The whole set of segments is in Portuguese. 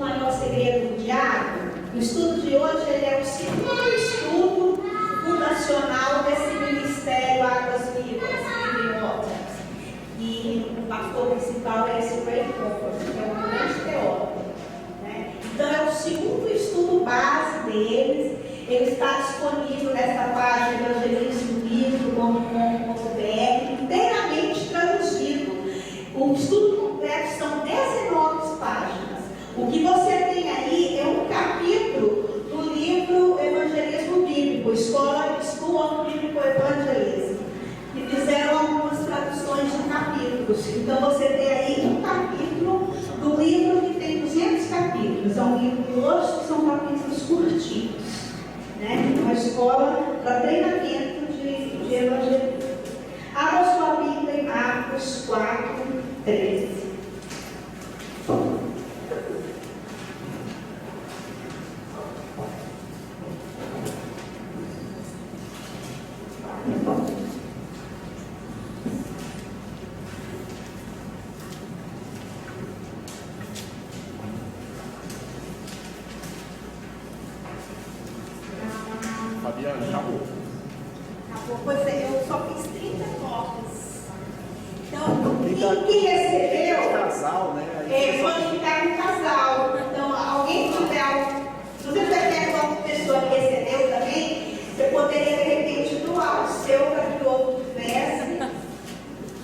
maior segredo do diabo? O estudo de hoje ele é o segundo estudo fundacional desse ministério Águas Vivas, Living Waters. E o pastor principal é esse Ray Comfort, que é um grande teólogo, né? Então é o segundo estudo base deles. Ele está disponível nessa página evangelismolivro.com.br, inteiramente traduzido. O estudo completo são 19 páginas. O que você tem aí é um capítulo do livro Evangelismo Bíblico, School of Biblical Evangelism, que fizeram algumas traduções de capítulos. Então você tem aí um capítulo do livro que tem 200 capítulos. É um livro grosso, que são capítulos curtinhos, né? Uma escola para treinamento de evangelismo. Abra sua Bíblia em Marcos 4:13. Fabiana, acabou. Acabou, pois é, eu só fiz 30 cópias. Então, quem recebeu, casal, né? pode ficar no casal. Então, alguém tiver, se você tiver alguma pessoa que recebeu também, você poderia de repente doar o seu para que o outro tivesse,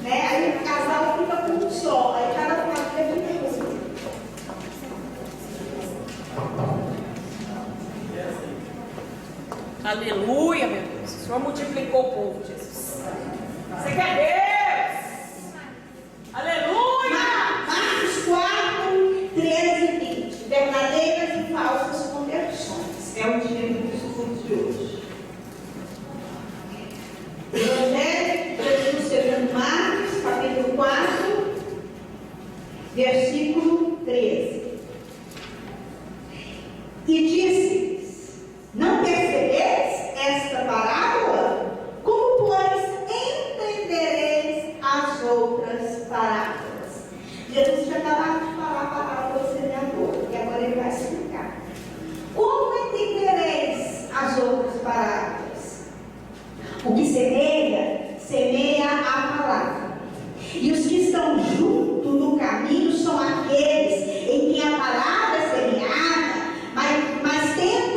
né? Aí o casal fica com um só, aí cada família fica com um. Aleluia, meu Deus. O Senhor multiplicou o povo, Jesus. Você quer Deus? Aleluia! Marcos 4:13 e 20. Verdadeiras e falsas conversões. É o título do estudo de hoje. Evangelho de Jesus segundo Marcos, capítulo 4, versículo 13. E disse: não percebeis esta parábola? Como, pois, entendereis as outras parábolas? Jesus já acabou de falar a parábola do semeador, e agora ele vai explicar. Como entendereis as outras parábolas? O que semeia, semeia a palavra. E os que estão junto no caminho são aqueles em quem a palavra é semeada, mas tendo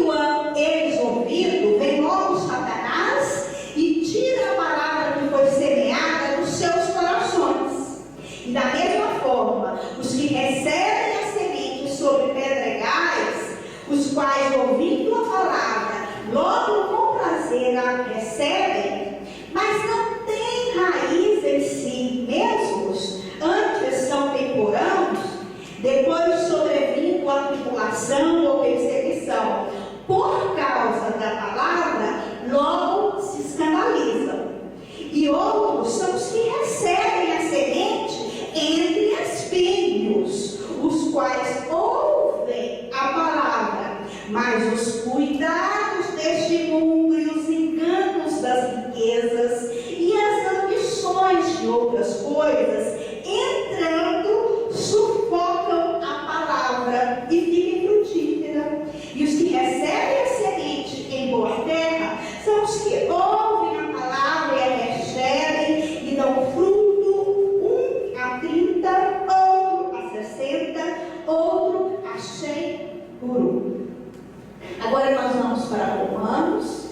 eles ouvido, vem logo Satanás e tira a palavra que foi semeada dos seus corações. E da mesma forma, os que recebem a semente sobre pedregais, os quais, ouvindo a palavra, logo com prazer a recebem, mas não têm raiz em si mesmos, antes são temporâneos, depois sobrevindo a tribulação ou perseguição, por causa da palavra, logo se escandalizam. E outros são os que recebem a semente entre espinhos, os quais ouvem a palavra, mas os cuidados deste mundo e os enganos das riquezas e as ambições de outras coisas, entrando, sufocam a palavra e fica infrutífera. E os que recebem a semente em boa terra são os que ouvem a palavra e a recebem e dão fruto, um a 30, outro a 60, outro a 100 por um. Agora nós vamos para Romanos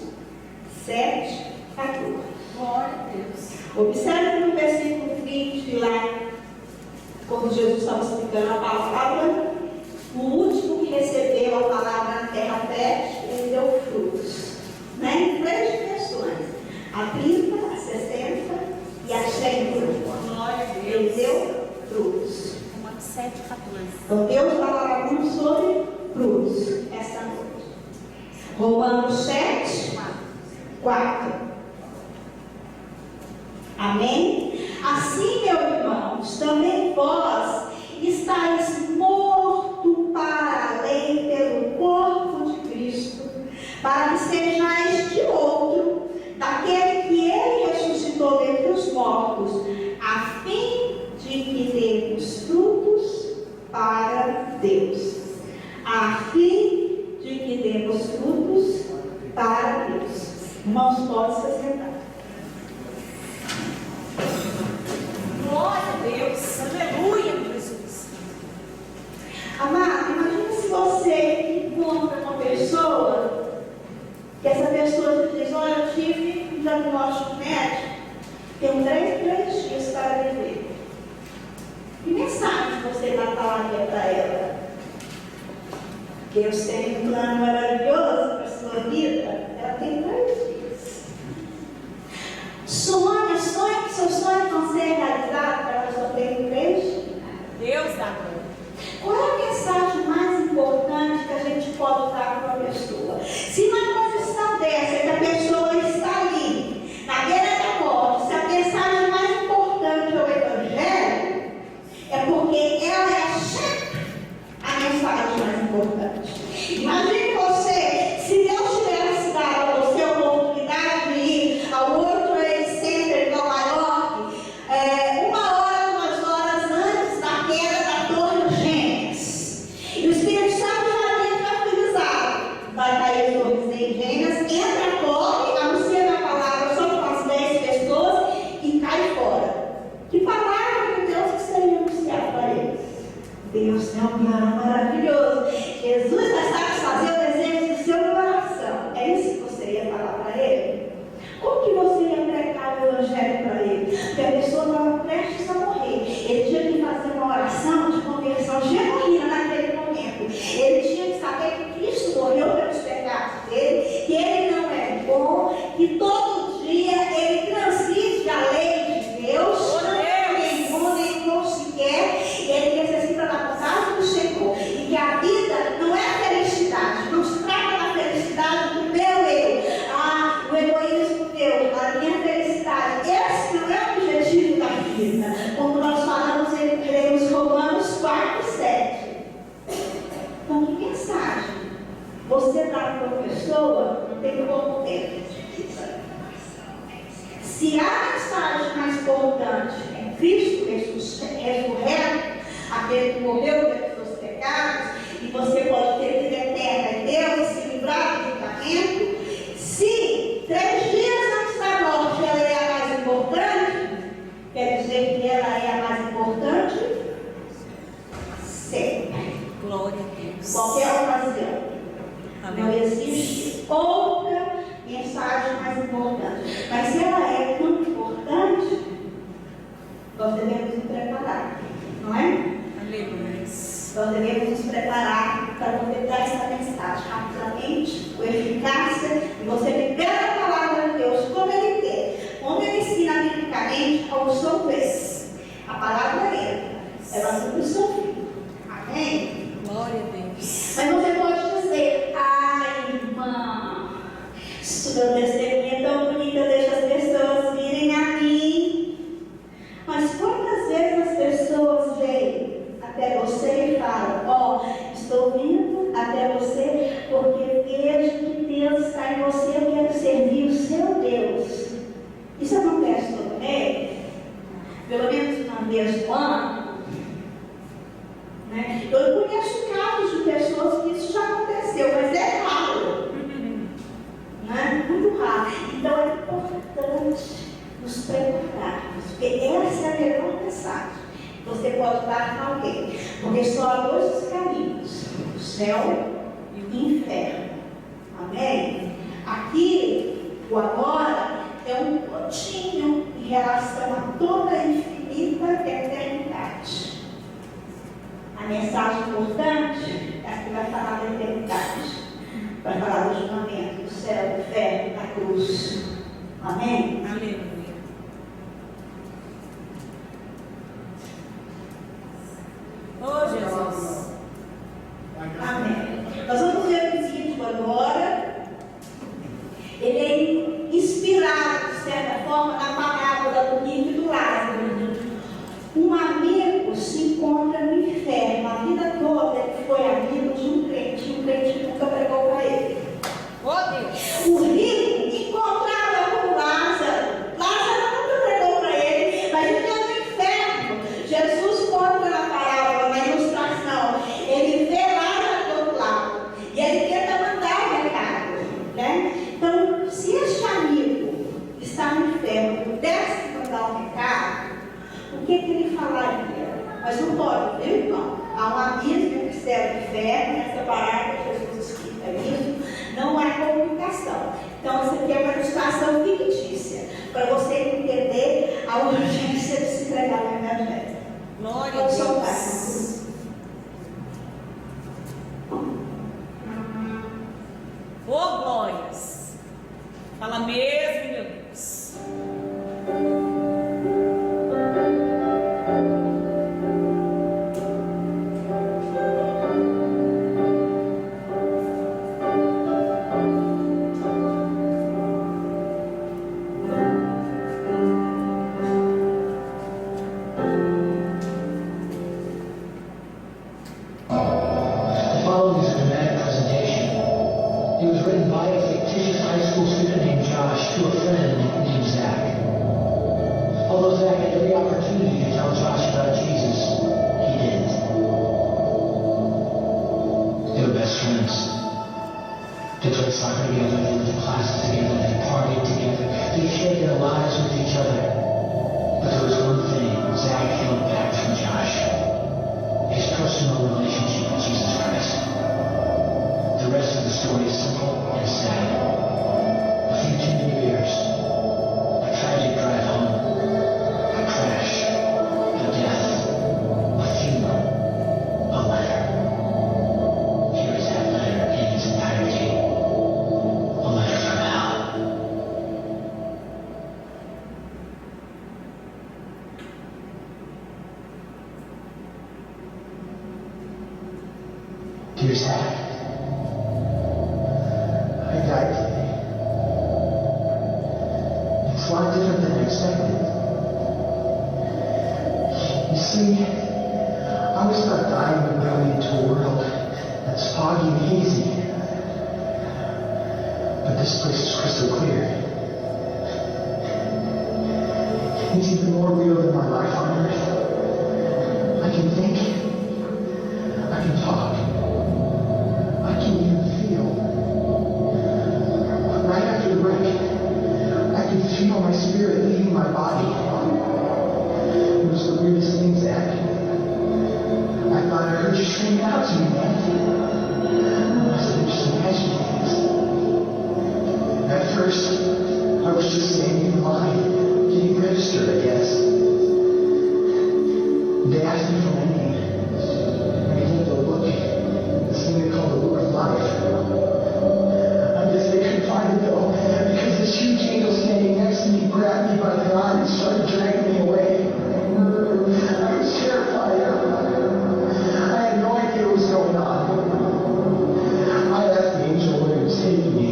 7:14. Glória a Deus. Observe no versículo 20 lá, quando Jesus estava explicando a palavra, o último que recebeu a palavra na terra fértil, ele deu frutos, né? Em 3 dimensões: a 30, a 60 e a 100 por um. Glória a Deus. Ele deu frutos. Romanos 7:14. Então Deus falará muito sobre frutos esta noite. Romanos 7:4. Amém? Assim, meus irmãos, também vós estáis mortos para a lei pelo corpo de Cristo, para que sejais de outro, daquele que ele ressuscitou dentre os mortos, a fim de que demos frutos para Deus. a fim de que demos frutos para Deus. Irmãos, pode se sentar. Glória a Deus. Aleluia, Jesus. Amado, imagina se você encontra uma pessoa, que essa pessoa te diz: olha, eu tive um diagnóstico médico, tenho 3 dias para viver. Que mensagem você falaria para ela? Deus tem um plano maravilhoso para a sua vida. Ela tem 3 dias. Sonha que seu sonho não seja realizado, ela só tem 3 dias. Deus dá glória. Qual é a mensagem mais importante que a gente pode dar para uma pessoa? Se na condição dessa, que a pessoa está ali, na beira da morte, se a mensagem mais importante é o Evangelho, é porque ela é sempre a mensagem mais importante. Imagine você, se Deus tivesse dado a você a oportunidade de ir ao World Trade Center em Nova York, 1 hora, 2 horas antes da queda da Torre Gêmeas. E o Espírito Santo já havia tranquilizado. Vai cair as torres Gêmeas, entra a torre, anuncia a palavra só com as 10 pessoas e cai fora. Que palavra de Deus que seria anunciar para eles? Deus tem um plano maravilhoso. Jesus vai satisfazer o desejo do seu coração. É isso que você ia falar para ele? Como que você ia pregar o Evangelho para ele? Porque a pessoa estava prestes a morrer. Ele tinha que fazer uma oração de conversão genuína naquele momento. Ele tinha que saber que Cristo morreu pelos pecados dele, que ele não é bom, que todo dia ele transgride a lei de Deus, não é nem bom nem bom sequer, e ele necessita da vontade do Senhor. E que a vida não é a felicidade, não se trata da felicidade do meu eu, o egoísmo meu, a minha felicidade. Esse não é o objetivo da vida, como nós falamos em Romanos 4:7. Então, que mensagem você dá para uma pessoa não tem como ter? Se a mensagem mais importante é Cristo ressurreto, aquele que morreu pelos seus pecados, e você pode ter vida eterna em Deus e se livrar do julgamento, se 3 dias antes da morte ela é a mais importante, quer dizer que ela é a mais importante sempre. Glória a Deus. Qualquer ocasião. Não existe outra mensagem mais importante. Mas se ela é tão importante, nós devemos nos preparar, não é? Aleluia. Nós devemos nos preparar para poder dar essa mensagem rapidamente, com eficácia, e você viver a palavra de Deus como Ele quer, como Ele ensina biblicamente ao seu vez. A palavra ela cumpre o seu fim. Amém? Glória a Deus. Mas você pode dizer: ai, irmã, isso meu testemunho é tão bonito, eu deixo as pessoas virem a mim. Mas quantas vezes as pessoas vêm até você e falam: estou vindo até você porque vejo que Deus está em você, eu quero servir o seu Deus. Isso acontece todo mês? Pelo menos uma vez no ano? Né? Eu conheço casos de pessoas que isso já aconteceu, mas é raro. Né? Muito raro. Então é importante nos prepararmos, porque essa é a melhor mensagem que você pode dar para alguém. Porque só há 2 caminhos: o céu e o inferno. Amém? Aqui, o agora, é um pontinho em relação a toda a infinita eternidade. A mensagem importante é a que vai falar da eternidade, vai falar do julgamento, do céu, do inferno, da cruz. Amém? Aleluia. Oh, Jesus. Amém. Nós vamos ver o vídeo agora. Ele é inspirado, de certa forma, na parábola do rico e do Lázaro. Um amigo se encontra no inferno. A vida toda ele foi amigo de um crente nunca pregou para ele. Oh, Deus. O rico encontrava com Lázaro. que ele falaria? Mas não pode, viu, irmão? Há um abismo que serve de fé nessa palavra que Jesus explica isso. Não há comunicação. Então, isso aqui é uma ilustração fictícia, para você entender a urgência de se entregar no Evangelho. Glória a Não são Deus. fáceis. Ô, glórias. Fala mesmo, meu Deus. The following is a dramatic presentation. It was written by a fictitious high school student named Josh to a friend named Zach. Although Zach had every opportunity to tell Josh about Jesus, he didn't. They were best friends. They played soccer together, they went to classes together, they partied together, they shared their lives with each other. But there was one thing Zach held back from Josh: his personal relationship with Jesus Christ. The rest of the story is simple and sad. A few too many beers, a tragic drive home, a crash, a death, a funeral, a letter. Here is that letter in its entirety. A letter from hell. Dear Zach, I died today. It's a lot different than I expected. You see, I was not dying when going into a world that's foggy and hazy. But this place is crystal clear. It's even more real than my life on earth. I can think. I can talk. I can even feel. Right after the break, I can feel my spirit leaving my body. It was the weirdest thing, Zach. I thought I heard you screaming out to me, man. I must have just imagined things. At first, I was just standing in line, getting registered, I guess. They asked me for my name. I began to look. This thing they call the Book of Life. I guess they couldn't find it though, because this huge angel standing next to me grabbed me by the arm and started dragging me away. I was terrified. I had no idea what was going on. I asked the angel where he was taking me,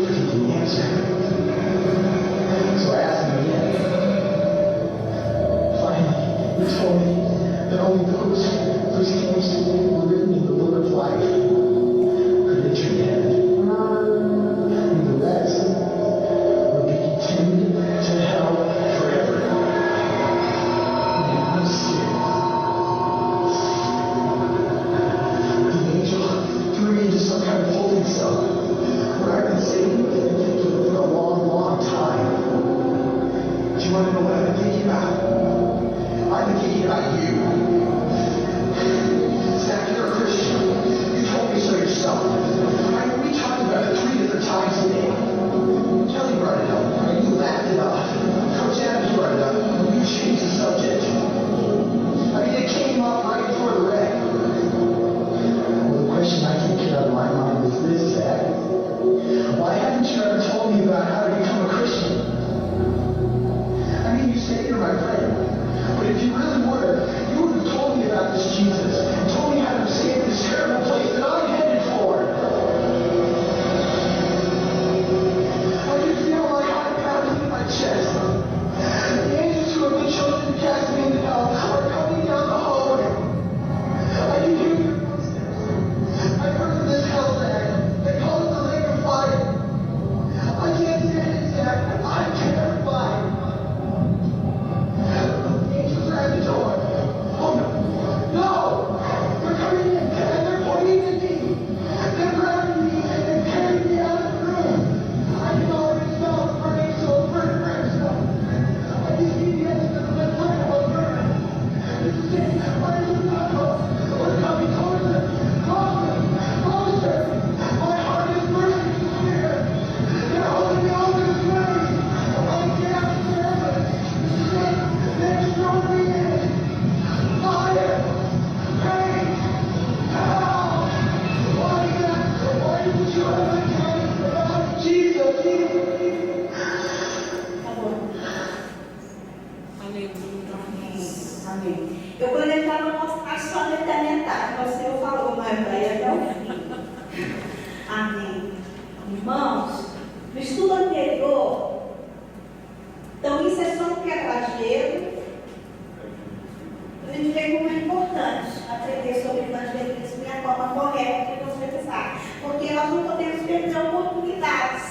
but he didn't answer. So I asked him again. Finally, he told me that only those names were written in the Book of Life could enter heaven. And the rest would be condemned to ter oportunidades,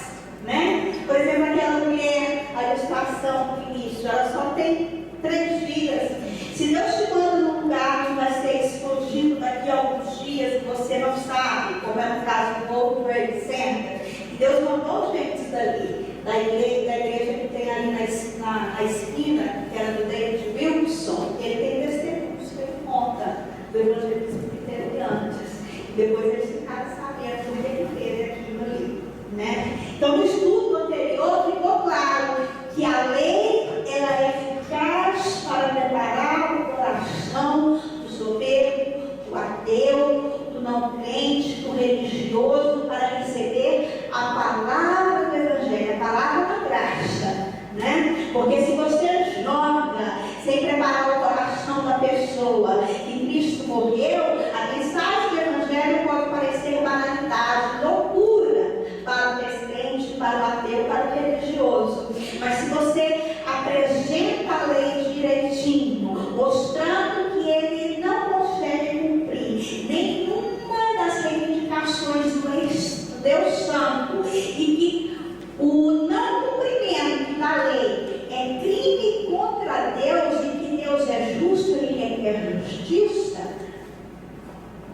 né? Por exemplo, aquela mulher, a ilustração do início, ela só tem 3 dias. Se Deus te manda num lugar que vai ser explodido daqui a alguns dias, e você não sabe, como é no caso do World Trade Center, e Deus mandou gente dali, da igreja que tem ali na esquina, que era do David Wilson, ele tem testemunhos que ele conta do evangelismo que teve antes. Depois eles ficaram sabendo do que teve aquilo ali, né? Então, no estudo anterior ficou claro que a lei ela é eficaz para preparar o coração do soberbo, do ateu, do não crente, do religioso, para receber a palavra do Evangelho, a palavra da graça, né? Porque se você joga sem preparar o coração da pessoa que Cristo morreu, a mensagem do Evangelho pode parecer banalidade, loucura para o descrente, para o ateu, para o religioso. Mas se você apresenta a lei direitinho, mostrando que ele não consegue cumprir nenhuma das reivindicações do Deus Santo e que o não cumprimento da lei é crime contra Deus e que Deus é justo e requer justiça,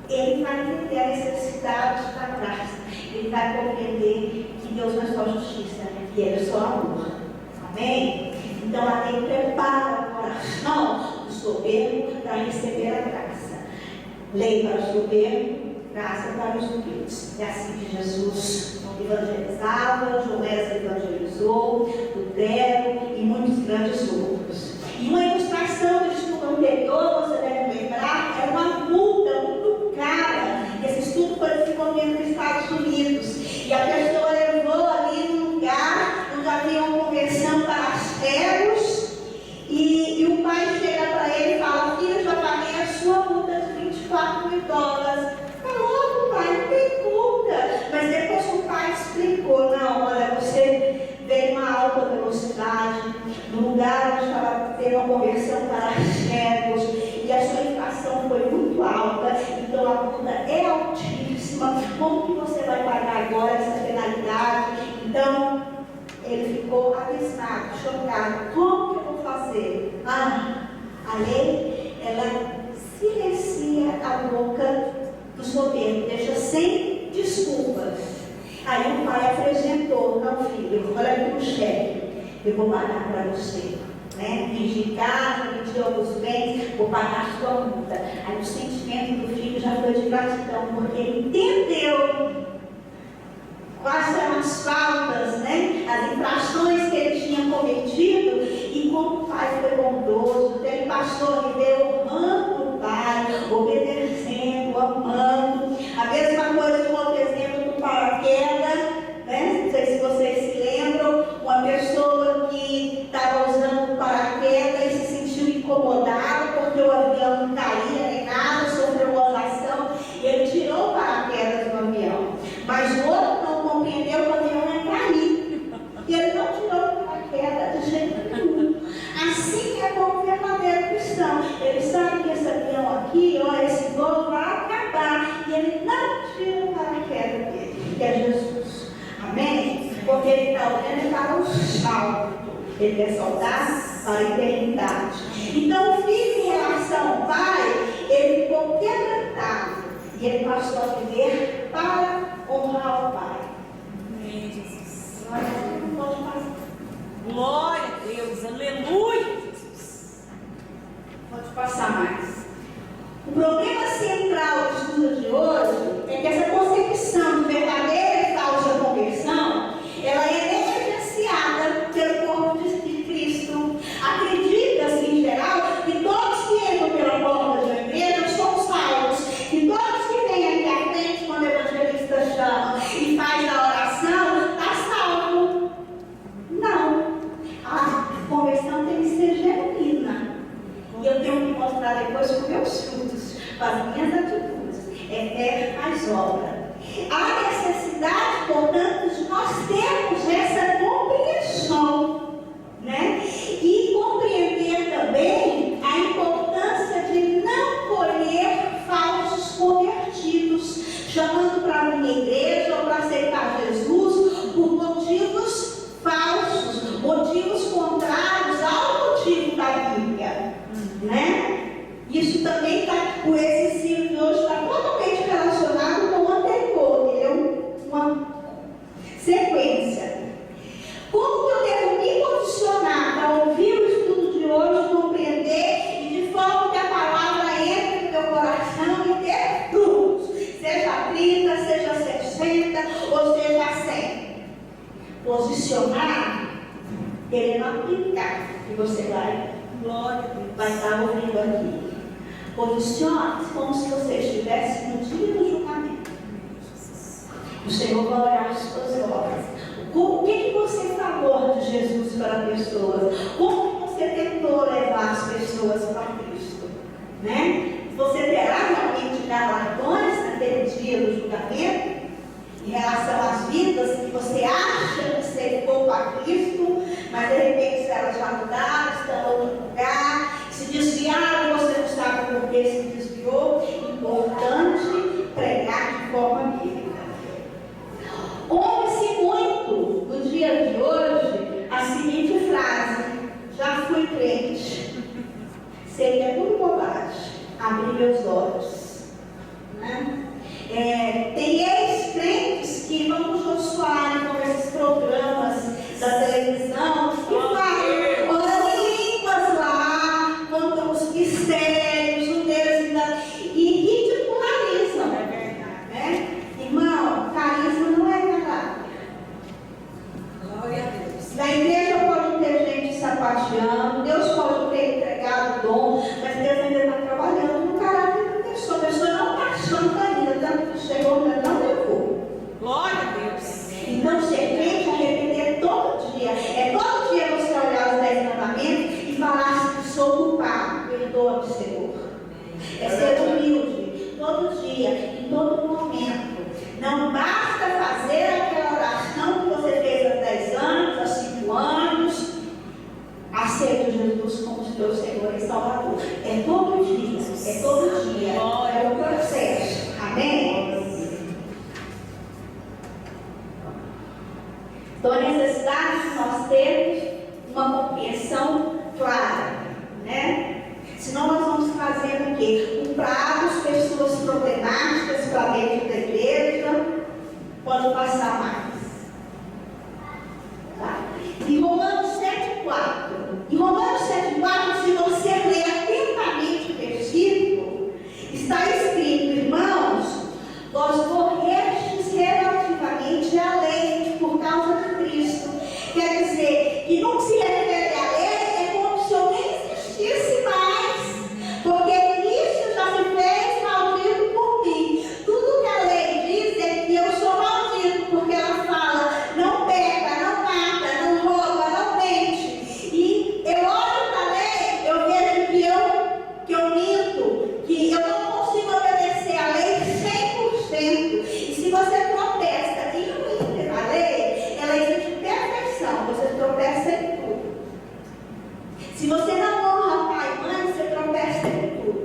ele vai entender a necessidade da graça. Ele vai compreender que Deus não é só justiça, que Ele é só amor. Amém? Então a lei prepara o coração do soberbo para receber a graça. Lei para o soberbo, graça para os humildes. É assim que Jesus evangelizava, Joés evangelizou, Lutero e muitos grandes outros. E uma ilustração do estudo anterior, você deve lembrar, era uma multa muito cara. Esse estudo foi desenvolvido nos Estados Unidos. E a pessoa levou ali num lugar onde havia uma conversão para cegos. E o pai chega para ele e fala: filho, já paguei a sua multa de $24 mil. Falou, pai, não tem multa. Mas depois o pai explicou: não, olha, você veio uma alta velocidade, no lugar onde estava tendo uma conversão para cegos, e a sua inflação foi muito alta, então a multa é altíssima. Como que você vai pagar agora essa penalidade? Então, ele ficou abismado, chocado. Como que eu vou fazer? A lei, ela silencia a boca do soberbo, deixa sem desculpas. Aí o pai apresentou: não, filho, olha aqui o cheque, eu vou pagar para você, né? Pedir casa, pedir alguns bens, vou pagar a sua multa. Aí o sentimento do filho já foi de gratidão, porque ele entendeu quais eram as faltas, né? As infrações que ele tinha cometido, e como o pai foi bondoso. Então ele passou a viver honrando o pai, obedecendo, amando. A mesma coisa, um outro exemplo do paraquedas, né? Não sei se vocês se lembram, uma pessoa que estava usando o paraquedas e se sentiu incomodada porque o avião não caía nem nada, sofreu uma oração, e ele tirou o paraquedas do avião. Mas o outro não compreendeu que o avião ia cair. E ele não tirou o paraquedas de jeito nenhum. Assim é como o verdadeiro cristão. Ele sabe que esse avião aqui, ó, esse voo vai acabar. E ele não tira o paraquedas dele, que é Jesus. Amém? Porque ele está olhando para o salto. Ele quer soltar para a eternidade. Então, o filho, em relação ao pai, ele ficou quebrantado. E ele passou a viver para honrar o pai. Amém, Jesus. Nós não vamos passar. Glória a Deus, aleluia, Jesus. Pode passar mais. O problema central do estudo de hoje é que essa concepção de verdadeira e falsa conversão, ela é negligenciada pelo corpo de Cristo. Acredita-se, em geral, que todos que entram pela porta da igreja são salvos, que todos que vêm aqui à frente, quando o evangelista chama e faz a oração, está salvo. Não. A conversão tem que ser genuína. E eu tenho que mostrar depois com meus frutos, com as minhas atitudes. É fé mais obra. Há necessidade, portanto, de nós termos essa compreensão, né? E compreender também a importância de não colher falsos convertidos, chamando para a minha igreja ou para aceitar Jesus 90 ou seja 100. Posicionar, querendo aplicar, que você vai estar ouvindo aqui. Posicione-se como se você estivesse no dia do julgamento. O Senhor vai olhar as suas obras. O que você falou de Jesus para pessoas? Como você tentou levar as pessoas para Cristo? Né? Você terá realmente galardões naquele dia do julgamento? Em relação às vidas que você acha que cercou para Cristo, mas de repente elas já mudaram, estão em outro lugar, se desviaram, você não sabe por que se desviou. Importante pregar de forma bíblica. Ouve-se muito no dia de hoje a seguinte frase: já fui crente, sei que é tudo bobagem, abri meus olhos. Né? Tem ex-crentes que vão no Jô Soares, com esses programas da televisão, e falam, orando em línguas lá, contam os mistérios, o Deus e ridicularizam. Né? Irmão, carisma não é caráter. Glória a Deus. Na igreja pode ter gente sapateando, Deus pode ter entregado o dom, mas Deus ainda está trabalhando no caráter da pessoa. A pessoa não está achando ainda, tanto que o Senhor ainda não levou. Glória a Deus. Então, ser crente é arrepender todo dia. É todo dia você olhar os 10 mandamentos e falar assim: sou culpado, perdoa-me, Senhor. É ser humilde, todo dia, em todo momento. Não basta fazer aquela oração que você fez há 10 anos, há 5 anos. Aceita Jesus como seu Senhor e Salvador. É todo dia, é todo dia. É o processo. Amém? Então, a necessidade de nós termos uma compreensão clara, né? Senão nós vamos fazer o quê? Culpados, pessoas problemáticas para dentro da igreja, pode passar mais. Tá? Em Romanos 7,4. Em Romanos 7,4, se você ler atentamente o versículo, está escrito: irmãos, vós morrestes relativamente à lei por causa de Cristo. Quer dizer, que não se refere à lei, é como se eu nem existisse mais, porque Cristo já se fez maldito por mim. Tudo que a lei diz é que eu sou maldito, porque ela fala: não peca, não mata, não rouba, não mente. E eu olho para a lei, eu vejo que eu minto, que eu não consigo obedecer a lei 100%. E se você tropeça em a lei, ela exige perfeição, você tropeça em tudo. Se você não honra pai e mãe, você tropeça em tudo.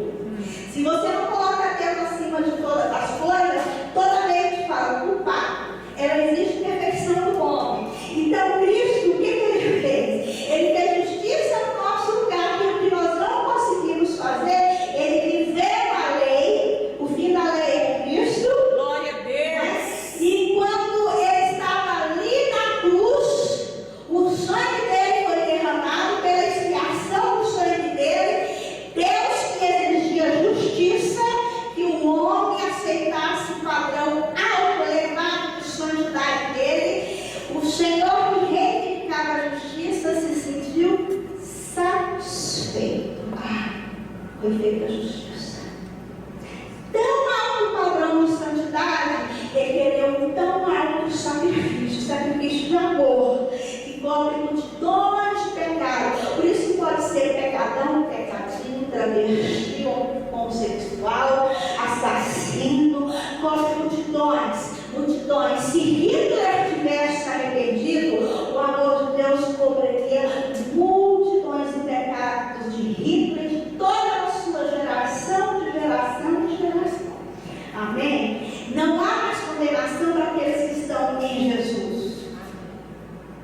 Se você não coloca Deus acima de todas as coisas, toda lei te fala culpado. Ela exige perfeição do homem. Então, Cristo, o que ele fez? Ele fez justiça no nosso lugar, aquilo que nós não conseguimos fazer. Ele viveu a lei, o fim da lei é Cristo. Glória a Deus. E quando ele estava ali na cruz, o sangue dele foi derramado pela expiação do sangue dele. Deus que exigia justiça, que o homem aceitasse o padrão alto, elevado de santidade dele. O Senhor que reivindicava a justiça se sentiu satisfeito. Foi feita a justiça. Tão alto padrão de santidade, ele queria um tão alto sacrifício de amor, que cobre multidões de pecados. Por isso pode ser pecadão, pecadinho, travesti, homossexual, assassino, cobre multidões. Se Hitler tivesse arrependido, o amor de Deus cobriria multidões de pecados de Hitler, de toda a sua geração, de geração em geração. Amém? Não há mais condenação para aqueles que estão em Jesus.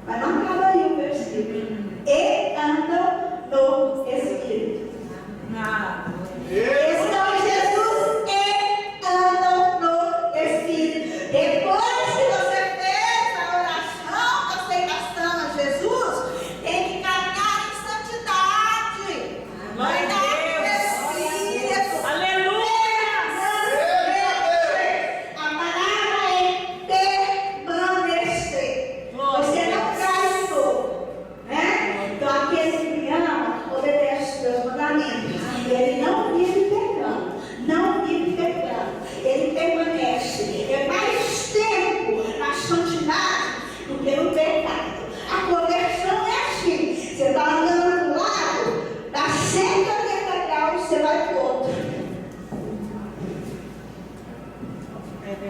Mas não acaba aí o versículo. E andam no Espírito. Estão em Jesus e andam no Espírito. Depois que você fez a oração de aceitação a Jesus, tem que caminhar em santidade. Glória a Deus. Aleluia. A palavra é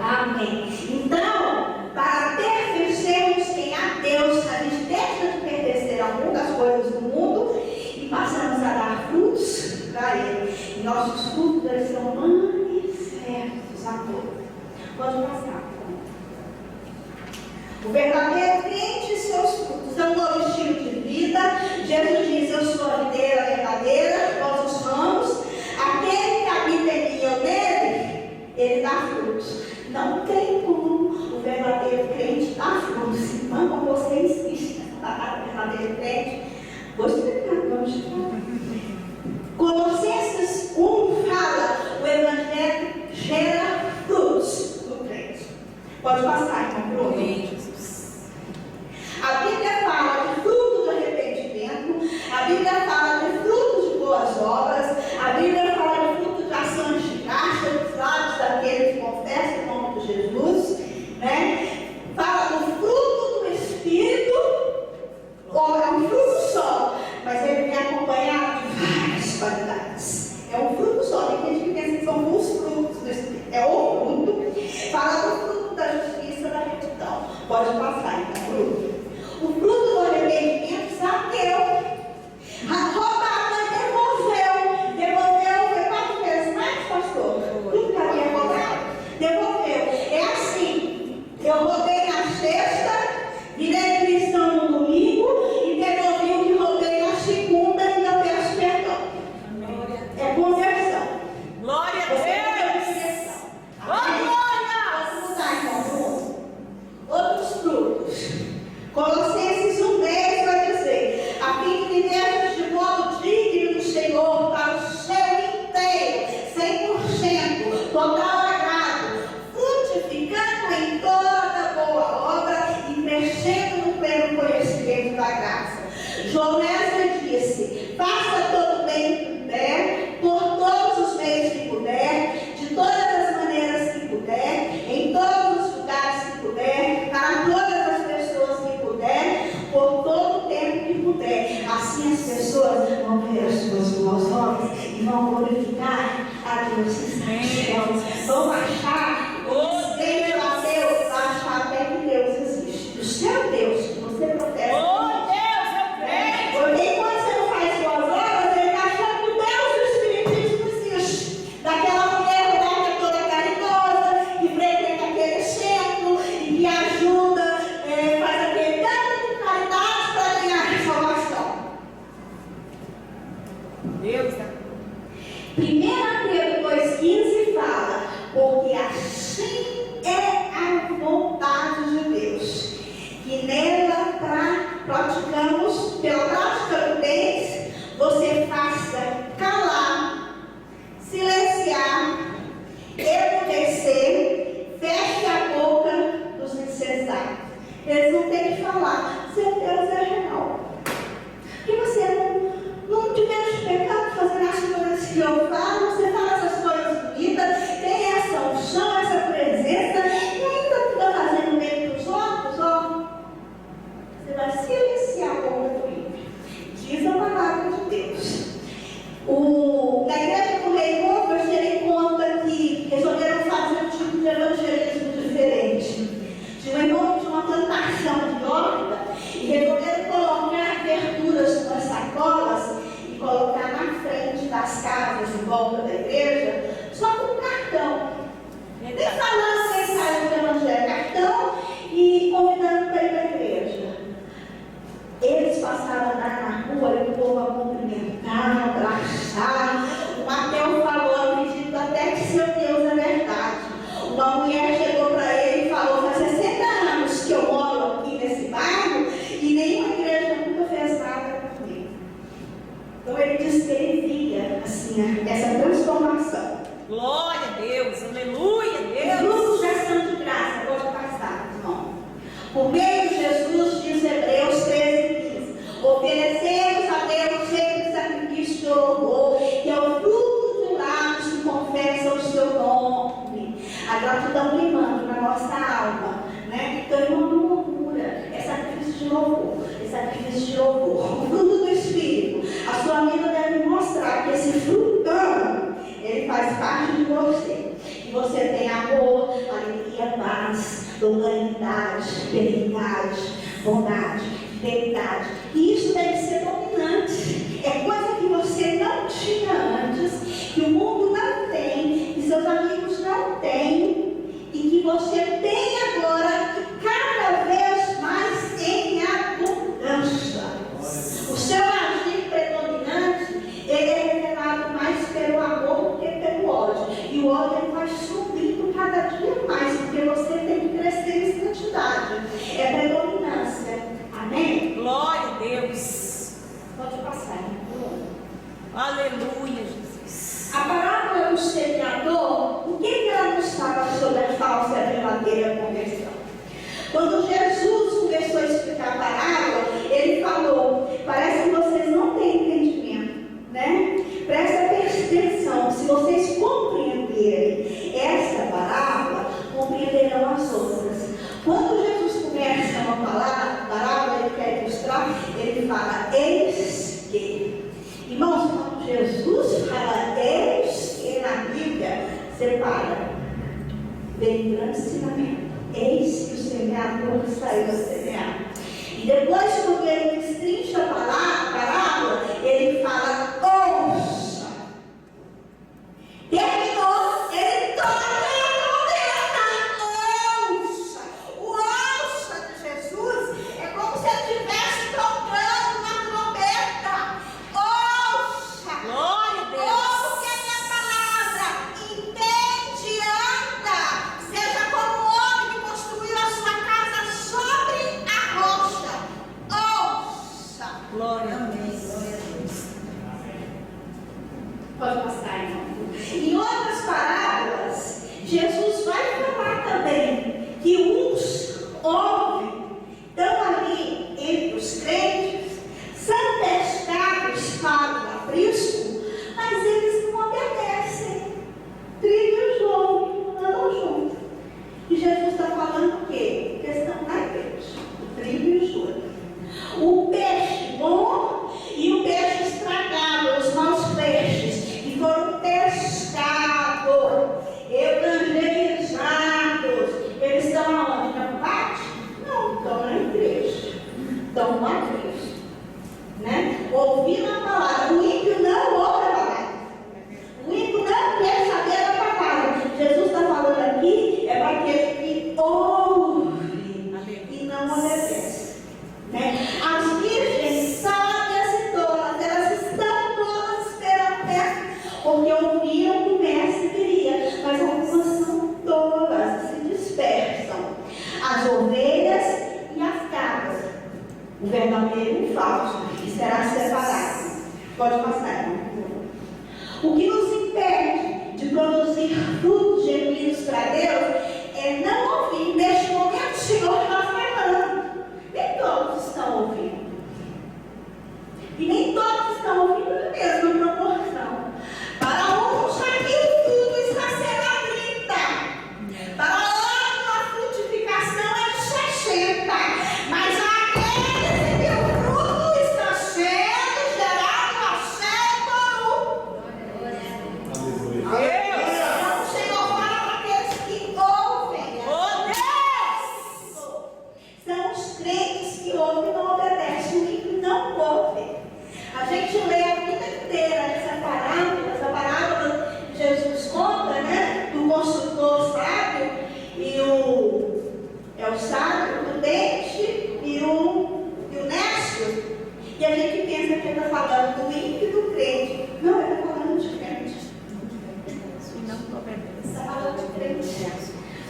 Amém. Então, para pertencermos quem a Deus, a gente deixa de pertencer a mundo, as coisas do mundo, e passamos a dar frutos para Ele. E nossos frutos eles são manifestos a todos. Pode passar. O verdadeiro crente e seus frutos é um novo estilo de vida. Jesus diz: eu sou a videira verdadeira, nós os ramos. Aquele que habita em mim e eu nele, ele dá frutos. Não tem como o verdadeiro crente dar frutos. Então, como você insiste no verdadeiro crente, vou explicar, vamos explicar. Colossenses 1 fala: o evangelho gera frutos do crente. Pode passar, então, Amém, Jesus. A Bíblia fala de frutos do arrependimento, a Bíblia fala de frutos de boas obras, a Bíblia fala de frutos de ações de graça dos lábios daquele que confessa o nome de Jesus, né? Fala do fruto do Espírito, ou é um fruto só, mas ele vem acompanhado de várias qualidades. É um fruto só, tem gente que pensa que são os frutos do Espírito, é o fruto. Fala do fruto da justiça, da retidão. Pode passar, então, fruto. O fruto do arrependimento, Zaqueu. Roubava, devolveu, foi 4 vezes mais, pastor? Tudo que havia roubado, devolveu. É assim: eu roubei na sexta, virei cristão no domingo e devolvi o que roubei na segunda e ainda peço perdão. É conversão. Glória a Você Deus. glória! Vamos mudar, então, outros frutos. Colossenses 1:10 vai dizer: a fim de vivermos de modo digno do Senhor, para o seu inteiro, 100%, total agrado, frutificando em toda boa obra e crescendo no pleno conhecimento da graça. João Wesley disse: faça todo o bem que puder, por todos os meios que puder, de todas as maneiras que puder, em todos os lugares que puder, para todas as pessoas que puder, por todo o tempo que puder. Assim as pessoas vão ver as suas boas obras e vão glorificar a Deus que está nos céus. Vão achar, os crentes a Deus, vão achar até que Deus existe. O seu Deus, que você protege. Oh, Deus, eu creio. Porque quando você não faz suas obras, ele está achando que o Deus do Espiritismo existe. Daquela mulher lá que é toda caridosa, que frequenta aquele centro e que ajuda, faz aquele tanto de caridade para ganhar salvação. Deus, 1 Pedro 2,15 fala: porque assim é a vontade de Deus, que nela praticamos, pela prática do bem, você faça calar, silenciar, emudecer, feche a boca dos insensatos. Eles não têm que falar: seu Deus é real. Porque você não tivesse pecado fazendo as coisas que eu falo, você fala essas coisas bonitas, tem essa unção, essa presença, e ainda fica fazendo bem para os outros, ó. Você vai silenciar a boca do ímpio. Diz a palavra de Deus. Na igreja do Rei Mogas, ele conta que resolveram fazer um tipo de evangelismo diferente. Tinha um irmão de uma plantação de horta e resolveram colocar verduras nas sacolas e colocar na frente das casas em volta da igreja, só com cartão. Nem falando que eles saíram do evangelho, cartão e convidando para ir para a igreja. Eles passaram a andar na rua e o povo a cumprimentar, abraçar. O Mateus falou, acredito até que seu Deus é verdade. Uma mulher chegou para ele e falou: faz 60 anos que eu moro aqui nesse bairro e nenhuma igreja nunca fez nada comigo. Então ele disse que ele via assim, essa transformação. glória a Deus, aleluia, Os Deus. frutos já são de graça, pode passar, irmão. Por meio de Jesus, diz Hebreus 13:15, oferecemos a Deus sempre sacrifício de louvor, que é o fruto de lábios que confessam o seu nome. A gratidão limando na nossa alma, né? Então, irmão, não murmura, é sacrifício de louvor, é sacrifício de louvor. O fruto do Espírito, a sua vida deve mostrar que esse frutão, ele faz parte de você. Que você tem amor, alegria, paz, longanimidade, benignidade, bondade, fidelidade. E isso deve ser dominante. É coisa que você não tinha antes, que o mundo não tem, que seus amigos não têm, e que você tem agora, que cada vez mais em abundância. O seu agir predominante, ele é revelado mais pelo amor do que pelo ódio. E o ódio ele vai subindo cada dia mais, porque você tem que crescer em santidade. É predominância. Amém? Glória a Deus. Pode passar, hein? Aleluia, Jesus. A parábola do semeador, o que ela nos fala sobre a falsa e a verdadeira conversão? Quando Jesus começou a explicar a parábola, ele falou: parece que vocês não têm entendimento, né? Presta atenção, se vocês compreenderem essa parábola, compreenderão as outras. Quando Jesus começa uma parábola, ele quer ilustrar, ele fala: eis que. Irmãos, quando Jesus fala eis que na Bíblia, separa, vem um grande ensinamento. Eis que o semeador saiu a semear. E depois, quando ele destrincha a parábola, ele fala: ouça. Terminou, ele toca a trombeta. Ouça. O ouça de Jesus é como se ele estivesse tocando uma trombeta. Ouça. Glória a Deus. Ouça a minha palavra. Entende, anda. Seja como o homem que construiu a sua casa sobre a rocha. Ouça. Glória a Deus. Glória a Deus. Pode passar, irmão. Em outras parábolas, Jesus vai falar também que uns ouvem, estão ali entre os crentes, são testados para o aprisco, mas eles não obedecem. Trigo e joio andam juntos. E Jesus está falando o quê? Questão da igreja. O trigo e o joio. O peixe bom e o peixe estragado, os maus peixes, que foram testados, evangelizados, eles estão aonde? Na parte? Não, estão na igreja. Estão no aprisco, né? Ouvindo a palavra. O ímpio não ouve a palavra. O ímpio não quer saber da palavra. Jesus está falando aqui, é para aquele que ouve e não obedece, né? As virgens sábias e tolas, elas estão todas esperando perto, porque ouviram que o mestre viria, mas algumas são tolas, se dispersam. As ovelhas e as cabras, o verdadeiro e o falso, que será separado. Pode passar, irmão. O que nos impede de produzir frutos genuínos para Deus é não ouvir. Neste momento, o Senhor está falando. Nem todos estão ouvindo. E nem todos estão ouvindo na mesma proporção. Para uns, aqui o fruto está sendo 30. Para outros, a frutificação é de 60. Mas aqueles que o fruto está sendo gerado a 100 por 1. Então, o Senhor fala para aqueles que ouvem. Oh, Deus. São os crentes que ouvem e não obedecem. O ímpio não ouve. A gente lê a vida inteira essa parábola que Jesus conta, né? Do construtor sábio e o sábio, o prudente e o nécio. E a gente pensa que ele está falando do ímpio e do crente. Não, ele está falando de crente. Está falando de crente.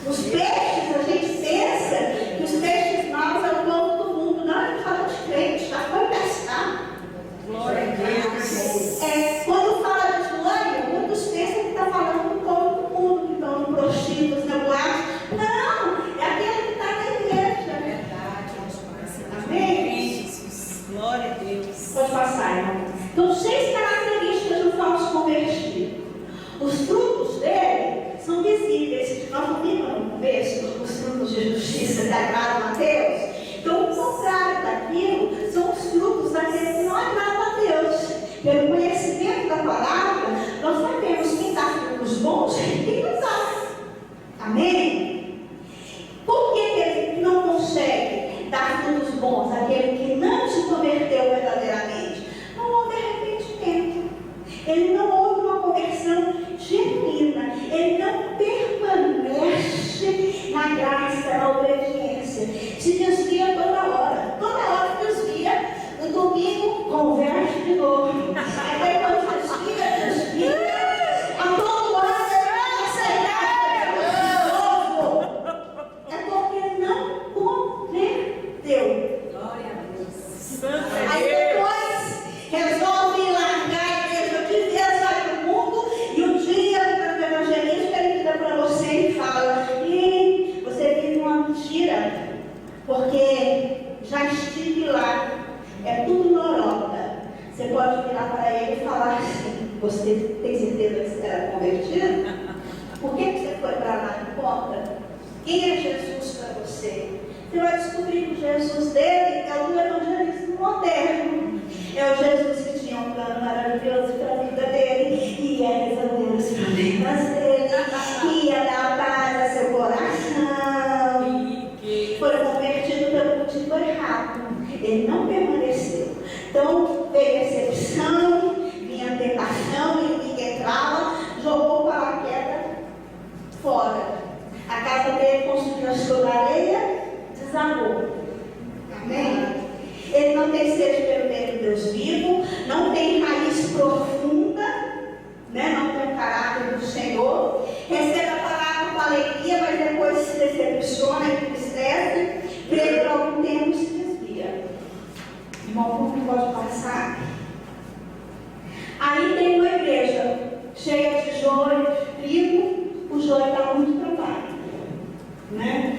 Os peixes, a gente pensa que os peixes maus é o povo do mundo. Não, ele fala de crente, já foi pescar. Glória a Deus. Quando fala de joio, muitos pensam que está falando do povo do mundo, que estão no prostíbulos, na boate. Não, é aquele que está na igreja. Verdade. Amém? Jesus. Glória a Deus. Pode passar, irmão. Então, 6 características do falso convertido. Os frutos dele são visíveis. Nós vimos no começo os frutos de justiça que agradam a Deus. Então, o contrário daquilo são os frutos daqueles que não agradam a Deus. Pelo conhecimento da palavra, nós sabemos quem dá frutos bons e quem não dá. Amém? aquele que não se converteu verdadeiramente, não houve arrependimento. Ele não houve uma conversão genuína. Ele não permanece na graça, na obediência. Se desvia toda hora. Toda hora desvia. No domingo, converte de novo. Aí depois desvia. A todo ano, é porque não converteu. Glória a Deus. Aí depois resolve largar a igreja de vez, vai para o mundo, e um dia o evangelista ele vira para você e fala: "Ih, você vive uma mentira, porque já estive lá, é tudo lorota." Você pode virar para ele e falar assim: "Você tem certeza que você era convertido? Por que você foi para lá? Não importa. Quem é Jesus para você?" Você vai descobrir que o Jesus dele é o do evangelismo moderno. É o Jesus que tinha um plano maravilhoso para a vida dele, que ia resolver os problemas dele, que ia dar paz a seu coração. Foi convertido pelo motivo errado. Ele não permaneceu. Então, veio decepção, vinha tentação, inimigo entrava, jogou para a queda fora. A casa dele construiu sobre areia, desabou. Amém? Ele não tem sede pelo bem do Deus vivo, não tem raiz profunda, né? Não tem o caráter do Senhor. Recebe a palavra com alegria, mas depois se decepciona e entristece. Crê por algum tempo e se desvia. Irmão, como que pode passar? Aí tem uma igreja cheia de joio, de trigo. O joio está muito trabalho, né?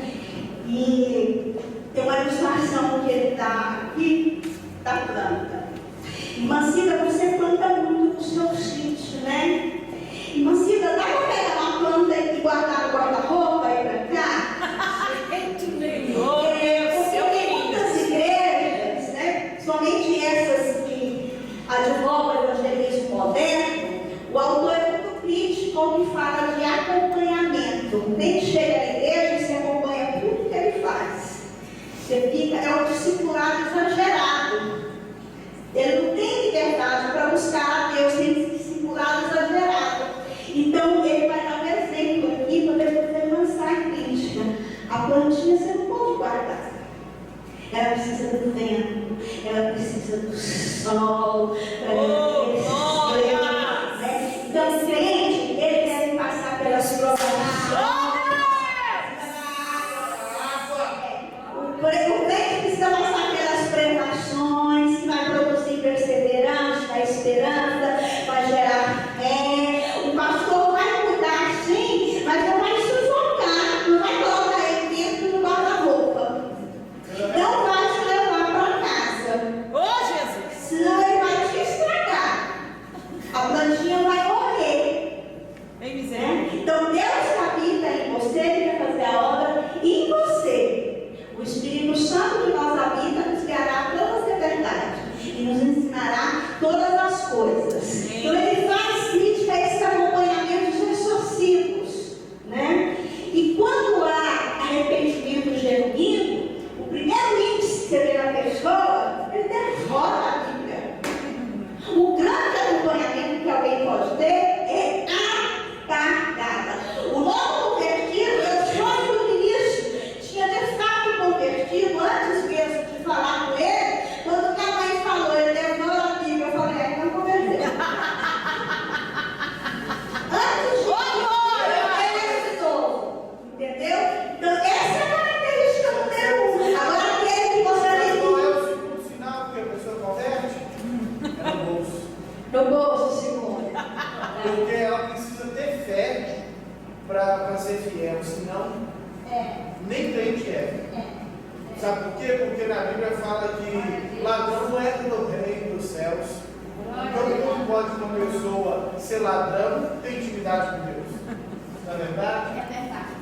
E tem uma ilustração que ele dá aqui da planta. Irmã Cida, você planta muito no seu sítio, né? Irmã Cida, dá para pegar uma planta e guardar no guarda-roupa e para cá? Jeito nenhum. Porque tem muitas igrejas, né? Somente essas que advogam o evangelismo moderno, o autor é muito crítico ao que fala de acompanhamento. Nem chega na igreja e se acompanha tudo que ele faz. Você fica, é um discipulado exagerado. Ele não tem liberdade para buscar a Deus, tem discipulado exagerado. Então, ele vai dar um exemplo aqui para depois ele lançar a crítica. A plantinha você não pode guardar. Ela precisa do vento, ela precisa do sol, para ela crescer, né? Então, crente, ele deve passar pelas provações. O crente precisa passar pelas provações, que vai produzir perseverança, esperança, vai gerar fé. O pastor vai cuidar sim, mas não vai sufocar, não vai colocar ele dentro do guarda-roupa. Não vai te levar para casa. Oh, Jesus! Senão ele vai te estragar. A plantinha vai morrer. Em miséria. Então Deus habita em você, Ele vai fazer a obra em você. O Espírito Santo que nós habita nos guiará todas as verdades e nos ensinará todas as coisas. Então ele faz crítica a esses acompanhamentos exorcísticos, né? E quando há arrependimento genuíno, o primeiro índice que você vê na pessoa, ele derrota a Bíblia. O grande acompanhamento que alguém pode ter é apagada. O novo convertido, eu sonho do ministro, tinha de fato convertido antes mesmo de falar com ele. Quando minha mãe falou, ele levou a Bíblia, eu falei: não converteu. Antes de ele acreditou. Entendeu? Então, essa é a característica número 1. Agora, aquele que você Qual é tem o segundo sinal que a pessoa converte? É no bolso. no bolso, Simone. Porque ela precisa ter fé para ser fiel, senão nem crente é. Sabe por quê? Porque na Bíblia fala que ladrão não é do reino dos céus. Então, como pode uma pessoa ser ladrão e ter intimidade com Deus? Não é verdade? É verdade.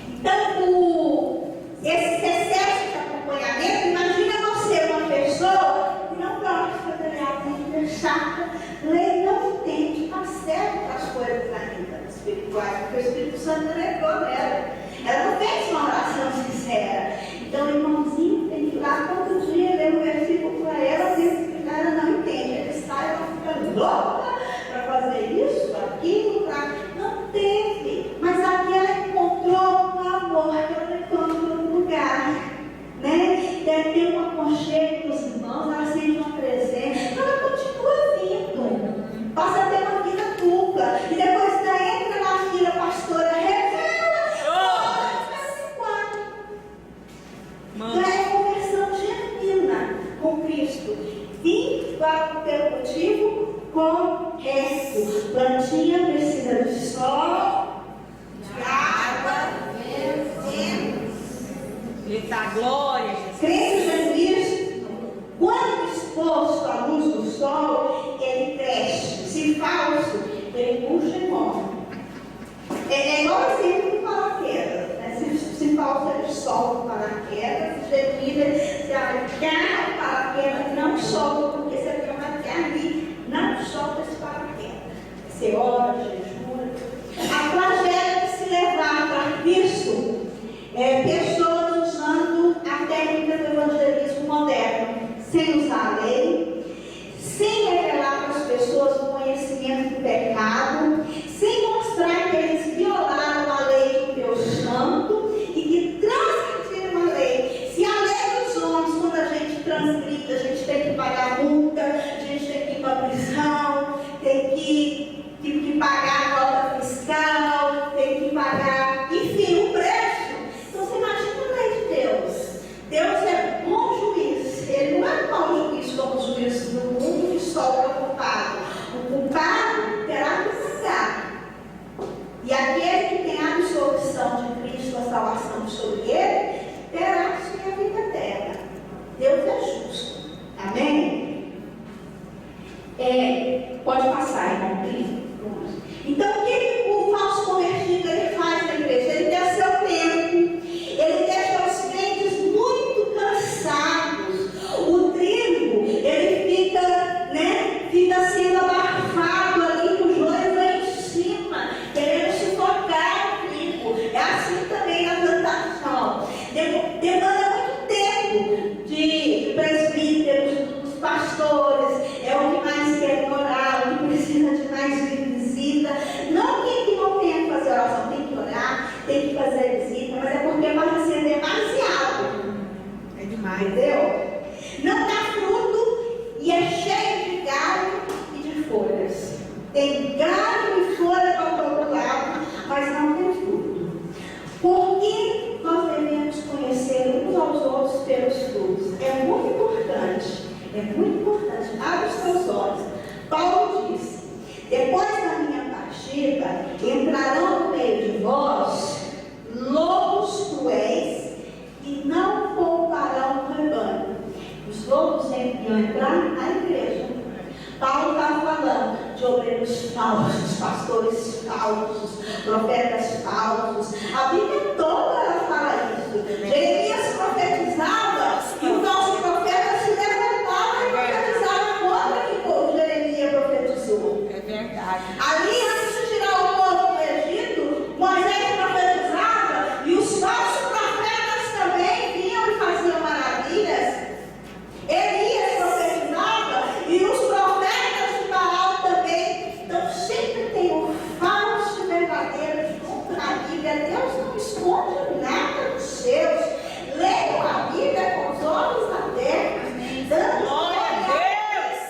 Então, esse excesso de acompanhamento, imagina você, uma pessoa que não gosta de ler, chata, não entende, está certo as coisas da vida espirituais, porque o Espírito Santo levou nela. Ela não fez uma oração sincera. Então, o irmãozinho tem que ir lá Glória a Jesus. Crente em Cristo, quando exposto à luz do sol, ele cresce. Se falso, ele puxa e morre. É igual o exemplo do paraquedas. Né? Se falso, ele solta o paraquedas. Se genuíno, se agarra o paraquedas, não solta, porque você tem uma terra ali, não solta esse paraquedas. Você ora, jejua. A tragédia de se levar para Cristo, pessoas usando a técnica do evangelismo moderno, sem usar a lei, sem revelar para as pessoas o conhecimento do pecado, sem mostrar que eles violaram a lei do Deus Santo e que transgrediram a lei. Se a lei dos homens, quando a gente transgride, a gente tem que pagar multa, a gente tem que ir para a prisão, tem que pagar a nota fiscal, tem que pagar, enfim, o preço. Então você imagina a lei de Deus. Deus é bom juiz. Ele não é mau juiz como os juízes do mundo que solta o culpado. O culpado terá que pagar. E aquele que tem a absolvição de Cristo, a salvação sobre ele, terá sim a vida eterna. Deus é justo. Amém? Pode passar, irmão. Então, o que o falso convertido ele faz na igreja? Ele tem seu tempo, ele deixa os crentes muito cansados. O trigo, ele fica sendo abafado ali, o joio lá em cima, querendo sufocar o trigo. É assim também na plantação. Demanda muito tempo de presbíteros, dos pastores, é o que mais quer orar, o que precisa de mais visita. Não que não tenha que fazer oração, tem que orar, tem que fazer visita, mas é porque pode ser demasiado. É demais. Entendeu? Não dá fruto e é cheio de galho e de folhas. Tem galho e folha para todo lado, mas não tem fruto. Porque nós devemos conhecer uns aos outros pelos frutos. É muito importante. É muito importante. Abre os teus olhos. Paulo diz: depois da minha partida, entrarão no meio de vós lobos cruéis e não pouparão o rebanho. Os lobos iam entrar na igreja. Paulo está falando de obreiros falsos, pastores falsos, profetas falsos. A Bíblia toda ela fala isso. Jeremias profetizava e o falso profeta se levantava e profetizava contra que o Jeremias profetizou. É verdade. Ali, antes de tirar o povo do Egito, Moisés profetizava e os falsos profetas também vinham e faziam maravilhas. Elias profetizava e os profetas de Baal também. Então sempre tem o falso e verdadeiro junto na Bíblia. Deus não esconde nada dos seus. Leiam a Bíblia com os olhos abertos, dando Glória a Deus.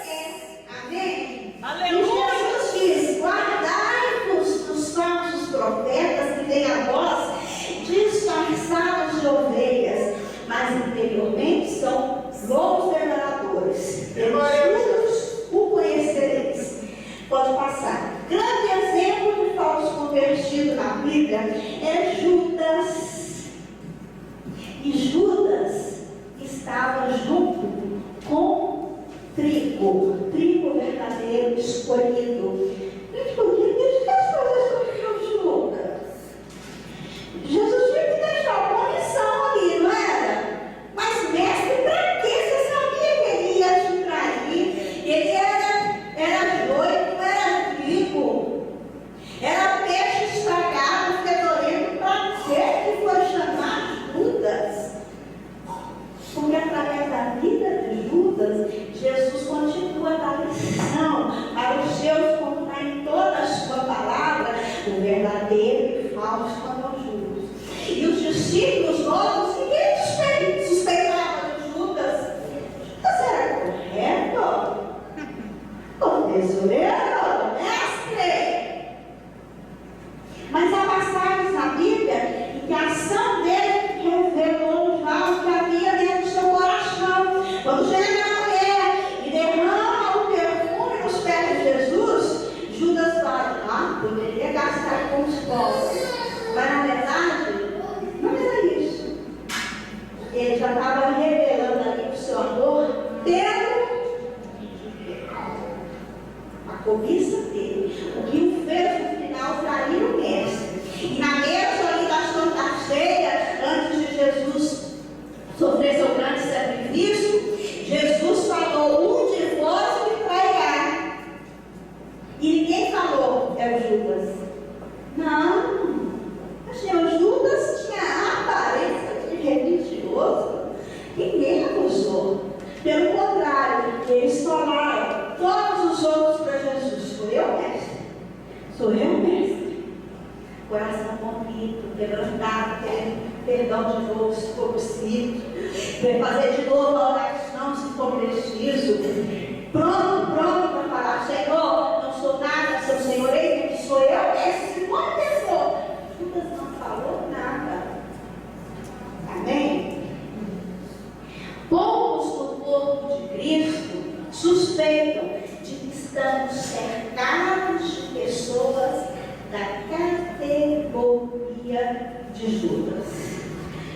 Amém? Aleluia. E Jesus diz: guardai-vos dos falsos profetas que têm a voz disfarçados de ovelhas, mas interiormente são lobos devoradores. Pelos frutos o conhecereis. Pode passar. Grande exemplo de falso convertido na Bíblia é Judas. E Judas estava junto com trigo verdadeiro, escolhido. Por que Jesus escolheu Judas? Jesus tinha que deixar uma missão ali, não era? Mas, mestre, para que você sabia que ele ia te trair? Ele era joio, não era trigo. Era peixe estragado, fedorento. Para que foi chamar Judas? Porque através da vida de Judas, Jesus continua a dar lição para os seus, como está em toda a sua palavra, o verdadeiro e falso quando é o justo. perdão de novo se for possível, fazer de novo a oração se for preciso, pronto para falar, Senhor, não sou nada, seu Senhor, ele que sou eu, esse uma pessoa. Judas não falou nada. Amém? Poucos do corpo de Cristo suspeitam de que estamos cercados de pessoas da categoria de Judas.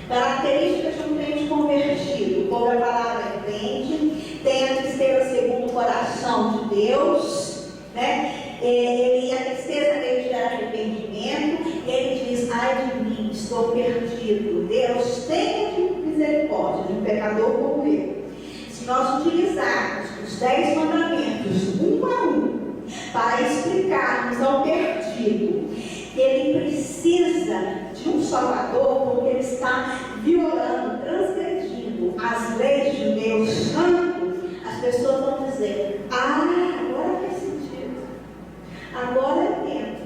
Características de um crente convertido: como a palavra entende, tem a tristeza segundo o coração de Deus, né? E a tristeza dele gera arrependimento. Ele diz: ai de mim, estou perdido. Deus, tenha misericórdia de um pecador como eu. Se nós utilizarmos os 10 mandamentos um a um para explicarmos ao perdido que ele precisa de um Salvador, porque ele está violando, transgredindo as leis de Deus Santo, as pessoas vão dizer: ah, agora faz sentido, agora eu entendo.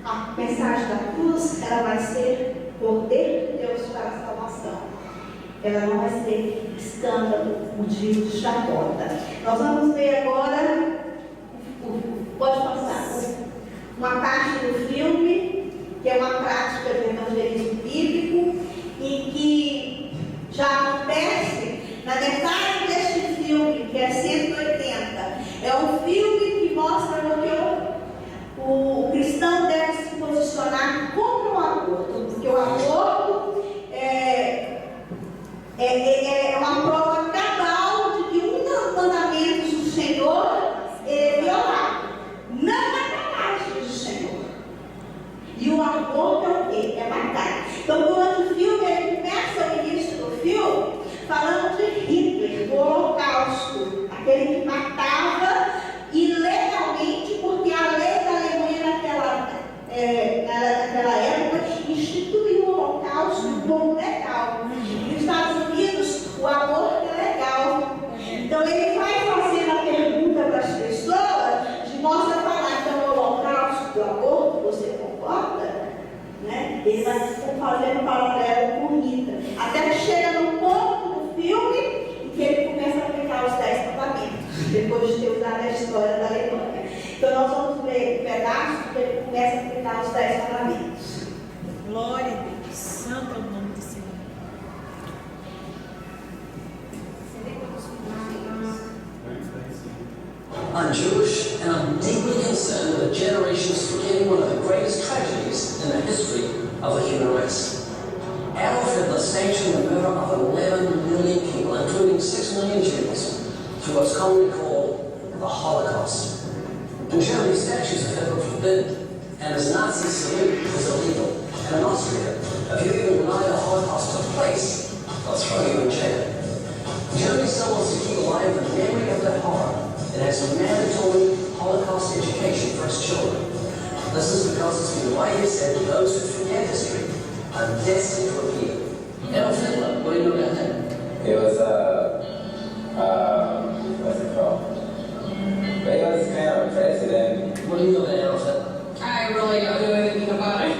A mensagem da cruz, ela vai ser poder de Deus para a salvação. Ela não vai ser escândalo, motivo de chacota. Nós vamos ver agora, pode passar, uma parte do filme, que é uma prática do evangelismo bíblico, e que já acontece na metade deste filme, que é 180. É um filme que mostra o cristão deve se posicionar contra o aborto, porque o aborto é uma prova cabal de que um dos mandamentos do Senhor é violado. Não matarás, diz o Senhor. E o aborto é o quê? É matar. Então, durante o filme, ele começa o início do filme falando de Hitler, do Holocausto, aquele que matava ilegalmente, porque a lei da Alemanha naquela época instituiu o Holocausto como legal. Nos Estados Unidos, o aborto é legal. Então, ele vai fazendo a pergunta para as pessoas, de mostra falar, então, o Holocausto do aborto, você concorda? Né? Ele vai fazendo um paralelo com Hitler. Até que chega no ponto do filme em que ele começa a aplicar os 10 mandamentos, depois de ter usado a história da Alemanha. Então, nós vamos ver um pedaço que ele começa a aplicar os 10 mandamentos. Glória a Deus. Santo é o nome do Senhor. I'm Jewish, and I'm deeply concerned that a generation is forgetting one of the greatest tragedies in the history of the human race. Adolf Hitler sanctioned the murder of 11 million people, including 6 million Jews, through what's commonly called the Holocaust. In Germany, statues of Hitler were forbidden, and his Nazi salute was illegal. And in Austria, if you even deny the Holocaust took place, they'll throw you in jail. Germany still wants to keep alive the memory of that horror. It has mandatory Holocaust education for its children. This is because it's been widely said that those who forget history are destined to repeat it. Adolf Hitler, what do you know about him? He was what's it called? He was kind of a president. What do you know about Adolf Hitler? I really don't know anything about it.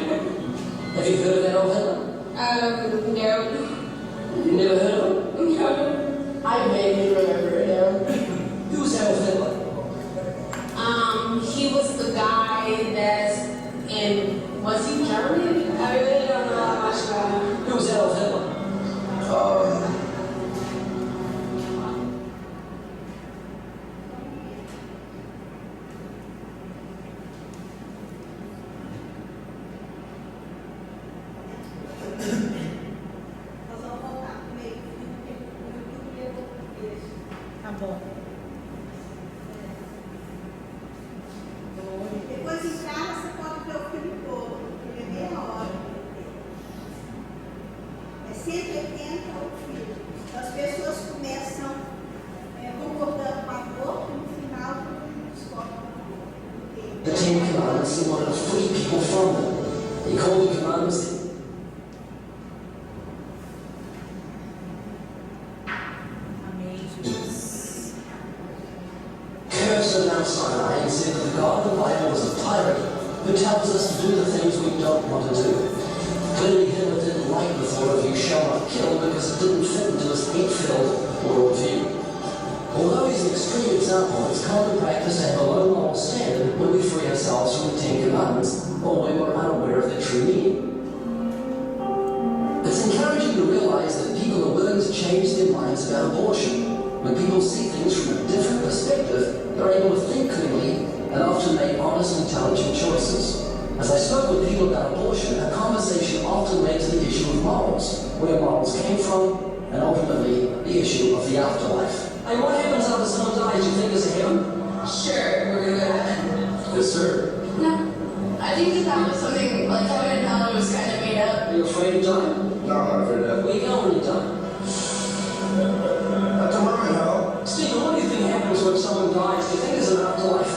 Have you heard of Adolf Hitler? No. You never heard of him? No. I vaguely remember him. Who's Adolf Hitler? He was the guy that's in, was he German? I really don't know that much about him. Who's Adolf Hitler? Nós vamos voltar no meio do filme, porque eu português. Tá bom. Depois em casa você pode ver o filme todo, porque é meia hora. É 180 o filme. As pessoas começam concordando com a aborto e no final discordam com a The Ten Commandments, he wanted to free people from them. He called the commandments Amém, Jesus. cursed Mount Sinai and said that the God of the Bible was a tyrant who tells us to do the things we don't want to do. Clearly, Hitler didn't like the thought of just didn't fit into his hate-filled worldview. Although he's an extreme example, it's common practice to have a low moral standard when we free ourselves from the Ten Commandments or when we're unaware of their true meaning. It's encouraging to realize that people are willing to change their minds about abortion. When people see things from a different perspective, they're able to think clearly and often make honest, intelligent choices. As I spoke with people about abortion, our conversation often led to the issue of morals, where morals came from, and ultimately the issue of the afterlife. Hey, what happens after someone dies? You think there's a heaven? Sure, we're gonna go to heaven. Yes, sir. No. I think that was something like heaven and hell was kind of made up. Are you afraid of dying? No, I'm not afraid of that. Where you going when you die? Not tomorrow, no. Stephen, what do you think happens when someone dies? Do you think there's an afterlife?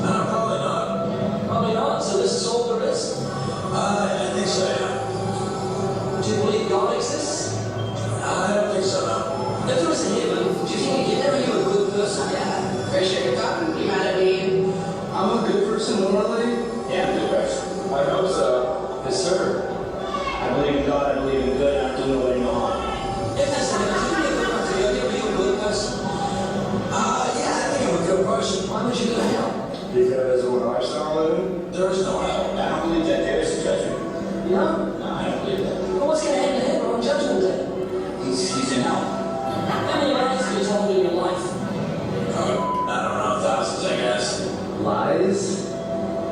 No, probably not. Probably not. So this is all there is? I think so, yeah. Do you believe God exists? I don't think so, no. If there was a heaven, do you think you'd get there? Are you a good person? Yeah, for sure. God would be mad at me. I'm a good person normally. Yeah, I'm a good person. I hope so. Yes, sir. I believe in God, I believe in good, and I do nobody no harm. If there's a heaven, do you think you'd be a good person? Yeah, I think I'm a good person. Why would you go to hell? Because of what lifestyle I live in, there is no hell. I don't believe that there is a judgment. You know? No, I don't believe that. Well, what's going to happen to heaven on Judgment Day? He's in hell. How many lies have you told in your life? I don't know, thousands, I guess. Lies?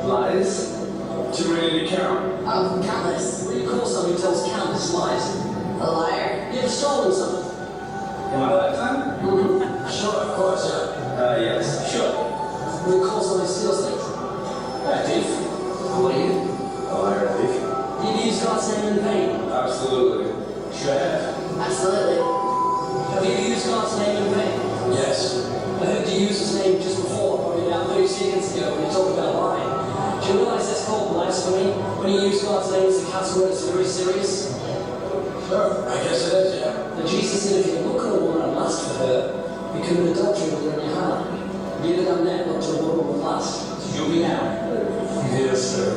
Lies? Too many to count. Oh, countless. What do you call someone who tells countless lies? A liar. You ever stolen something? In my lifetime? Sure, of course, yeah. Yes. Sure. What do you call someone who steals things? A thief. What are you? A liar, a thief. You've used God's name in vain. Absolutely. Sure have. Absolutely. Have you used God's name in vain? Yes. I heard you use his name just before, probably about 30 seconds ago, when you talked about lying. Do you realize that's called blasphemy? When you use God's name as a cuss word, it's very serious. Sure. I guess it is, yeah. But Jesus said if you look at a woman and lust for her, you commit adultery with her in your heart. Have you ever done that, looked at a woman with lust? You'll be now. Yes, sir.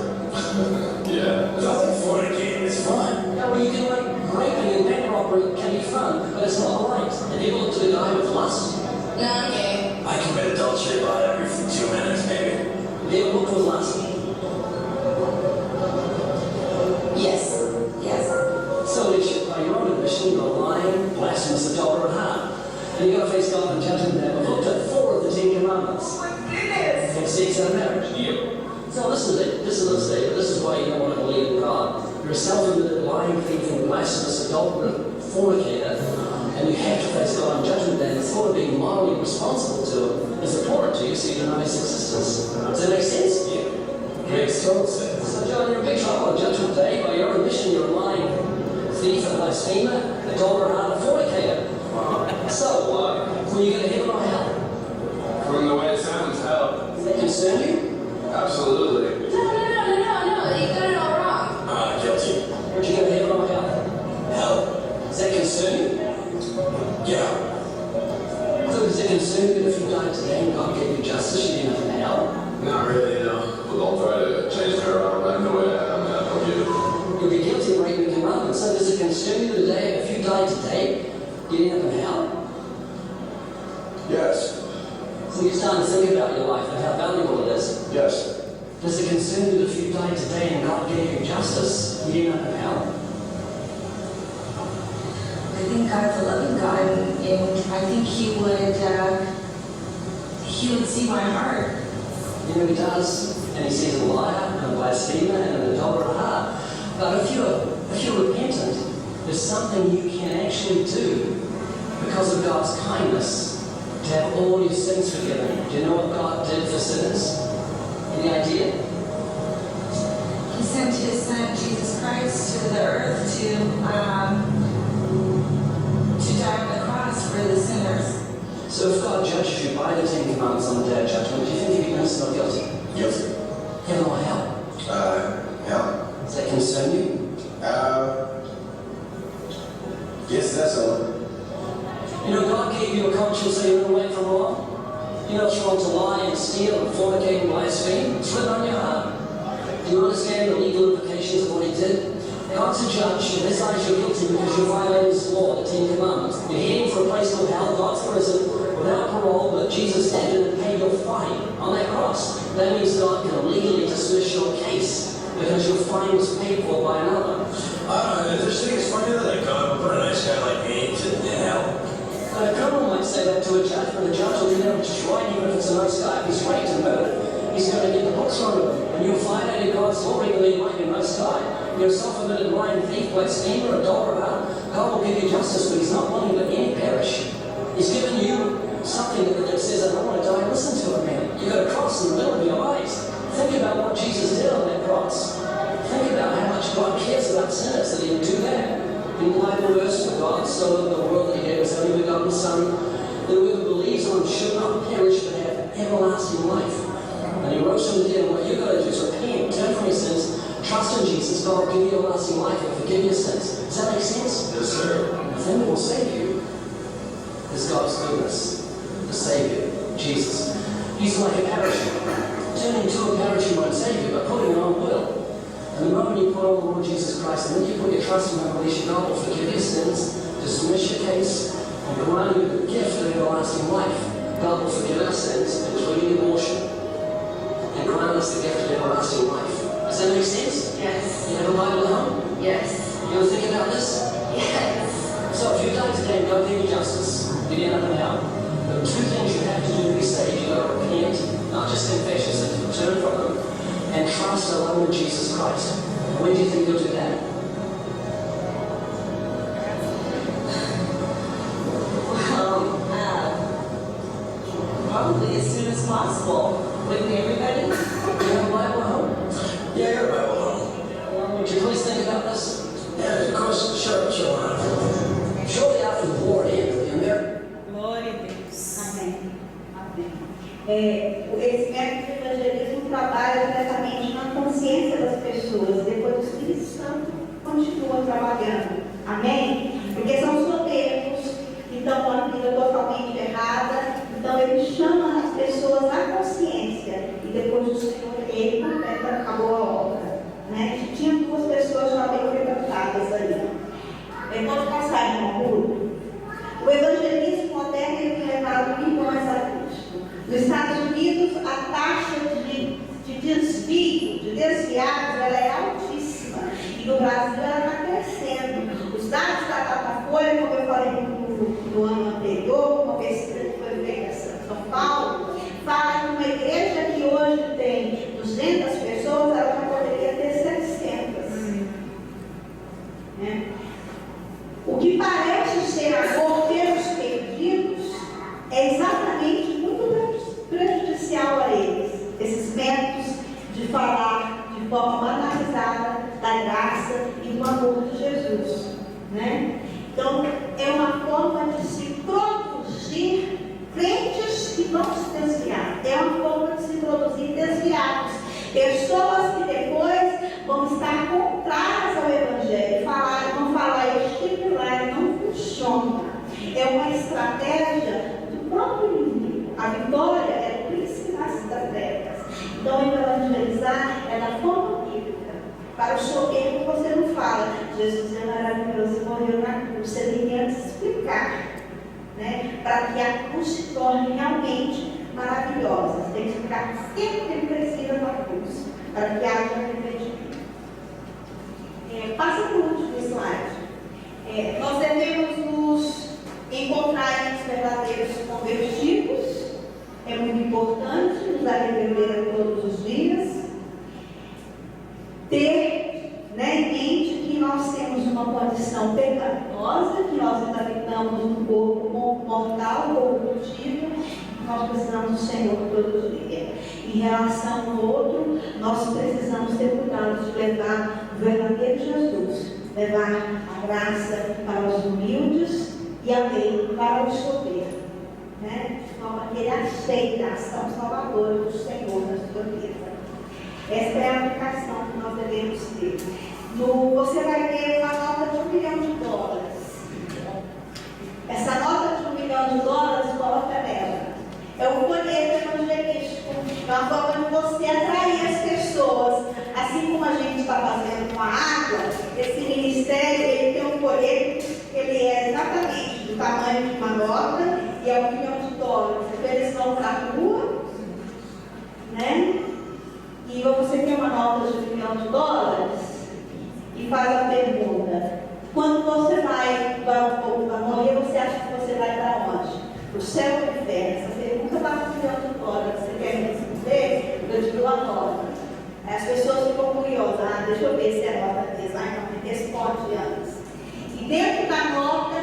Yeah. It's not like fornicating, it's fun. Yeah, well, you can like raping and bank robbery can be fun, but it's not right. Have you ever looked at a guy with lust? No, I'm gay. I commit adultery about every 2 minutes, maybe. Have you ever looked with lust? Yes. Yes. So by your own admission, you're lying, blasphemous, adulterer at heart. And you've got to face God on Judgment Day. We've looked at 4 of the 10 Commandments. My goodness. And 6 out of marriage. Yep. So listen to it. Listen to this, David. This is why you don't want to believe in God. You're a self-admitted lying, thieving, blasphemous, adulterer, fornicator, and you have to face God on Judgment Day. And the thought of being morally responsible to it is abhorrent to you, so you deny his existence. Does that make sense? Yeah. Makes total sense. So John, you're in big trouble on Judgment Day. By your admission, you're a lying thief, a blasphemer, adulterer, and a fornicator. So, will you go to heaven or hell? From the way it sounds, hell. Does that concern you? Absolutely. No. You got it all wrong. Guilty. Would you go to heaven or hell? Hell. Does that concern you? Yeah. So does it concern you that if you died today and God gave you justice, you'd end up in hell? Not really, no. But don't try to change me around. I know it. I don't get it. You'll be guilty of breaking the commandments. So does it concern you today, if you died today, you'd end up in hell? Yes. So you're starting to think about your life and how valuable it is. Yes. Does it concern you that if you died today and God gave you justice, you'd end up in hell? I think God's a loving God, and I think He would see my heart. You know, He does, and He sees a liar and a blasphemer and an adulterer at heart. But if you're repentant, there's something you can actually do because of God's kindness to have all your sins forgiven. Do you know what God did for sinners? Any idea? He sent His Son, Jesus Christ, to the earth to die on the cross for the sinners. So if God judges you by the Ten Commandments on the Day of Judgment, do you think you'd be innocent or guilty? Guilty. Heaven or hell? Hell. Does that concern you? Yes, that's all. You know, God gave you a conscience so you run away from wrong. You know it's wrong to lie and steal and fornicate and blaspheme. It's written on your heart. Do you understand the legal implications of what He did? God God's a judge. In his eyes, you're guilty because you violated his law, the Ten Commandments. You're heading for a place called hell, God's prison, without parole, but Jesus stepped in and paid your fine on that cross. That means God can legally dismiss your case because your fine was paid for by another. If this thing is funny that God would put a nice guy like me in hell. A criminal might say that to a judge, but the judge will do that which is right, even if it's a nice guy. If he's raped and murdered, he's going to get the books on him. And you'll violated God's law, even though you might be a nice guy. You're a self-admitted lying thief, blasphemer, adulterer. God will give you justice, but he's not wanting that any perish. He's given you something that says, I don't want to die. Listen to it, man. You've got a cross in the middle of your eyes. Think about what Jesus did on that cross. Think about how much God cares about sinners, that he would do that. In the Bible verse, for God so loved the world that he gave his only begotten Son, that whoever believes on him should not perish but have everlasting life. And he rose from the dead, and what you've got to do is repent, turn from your sins, trust in Jesus. God will give you everlasting life and forgive your sins. Does that make sense? Yes, sir. The thing that will save you is God's goodness, the Savior, Jesus. He's like a parachute. Turning to a parachute won't save you, but putting it on will. And the moment you put on the Lord Jesus Christ, and then you put your trust in him, release your God will forgive your sins, dismiss your case, and grant you the gift of everlasting life. God will forgive our sins, including abortion, and grant us the gift of everlasting life. Does that make sense? Yes. You have a Bible at home? Yes. You ever think about this? Yes. So if you die today, God give you justice, you get up and out. There are two things you have to do to be saved. You've got to repent, not just confess your sins, turn from them, and trust alone in Jesus Christ. When do you think you'll do that? Probably as soon as possible. Wouldn't everybody? Do you have a Bible at home? Yeah, I got a Bible at home. Would you please think about this? Yeah, of course, sure. Shortly after the war ended, the American Glória a Deus. Amém. Amém. Esse método de evangelismo trabalha diretamente na consciência das pessoas. Depois o Espírito Santo continua trabalhando. Amém? Porque são os solteiros que estão com a vida totalmente errada. Então ele chama as pessoas à consciência. E depois o Senhor, ele completa, acabou a obra. Né? Tinha duas pessoas já bem levantadas ali. Pode passar, irmão Rui. O evangelismo moderno ele tem levado milhões a Cristo. Nos Estados Unidos, a taxa de desvio, de desviados, ela é altíssima. E no Brasil, ela está crescendo. Os dados da Datafolha, como eu falei no ano anterior, uma pesquisa que foi feita em São Paulo, fala que uma igreja que hoje tem 200 pessoas, ela já poderia ter 700. Né? O que parece ser amor pelos perdidos é exatamente muito prejudicial a eles. Esses métodos de falar de forma banalizada da graça e do amor de Jesus. Né? Então, é uma forma de se produzir crentes que vão se desviar. É uma forma de se produzir desviados. Pessoas que depois vão estar contrárias ao Evangelho, vão falar, este milagre não funciona. É uma estratégia do próprio inimigo. A vitória é do príncipe das trevas. Então, evangelizar é da forma bíblica. Para o soberbo você não fala, Jesus é maravilhoso e morreu na cruz. Você tem que antes explicar, né? Para que a cruz se torne realmente maravilhosa. Você tem que explicar o que ele precisa da cruz, para que haja arrependimento. Passa para o último slide. Nós devemos nos encontrar em os verdadeiros convertidos. É muito importante nos arrepender todos os dias. Ter em mente que nós temos uma condição pecaminosa, que nós ainda habitamos um corpo mortal, corruptível, que nós precisamos do Senhor todos os dias. Em relação ao outro, nós precisamos ter cuidado de levar o verdadeiro Jesus, levar a graça para os humildes e a lei para os soberbos, né? De forma que ele aceita a ação salvadora do Senhor na sua vida. Essa é a aplicação que nós devemos ter. Você vai ter uma nota de $1 milhão. Essa nota de $1 milhão, coloca nela. É o poder evangelístico. É uma forma de você atrair as pessoas. Assim como a gente está fazendo com a água, esse ministério do tamanho de uma nota e é $1 milhão. Então eles vão para a rua, né? E você tem uma nota de $1 milhão e faz a pergunta: quando você vai morrer, você acha que você vai para onde? Para o céu ou para o inferno? Essa pergunta está com $1 milhão. Você quer responder? Eu te dou a nota. As pessoas ficam curiosas: deixa eu ver se é nota mesmo. Não, responde antes. E dentro da nota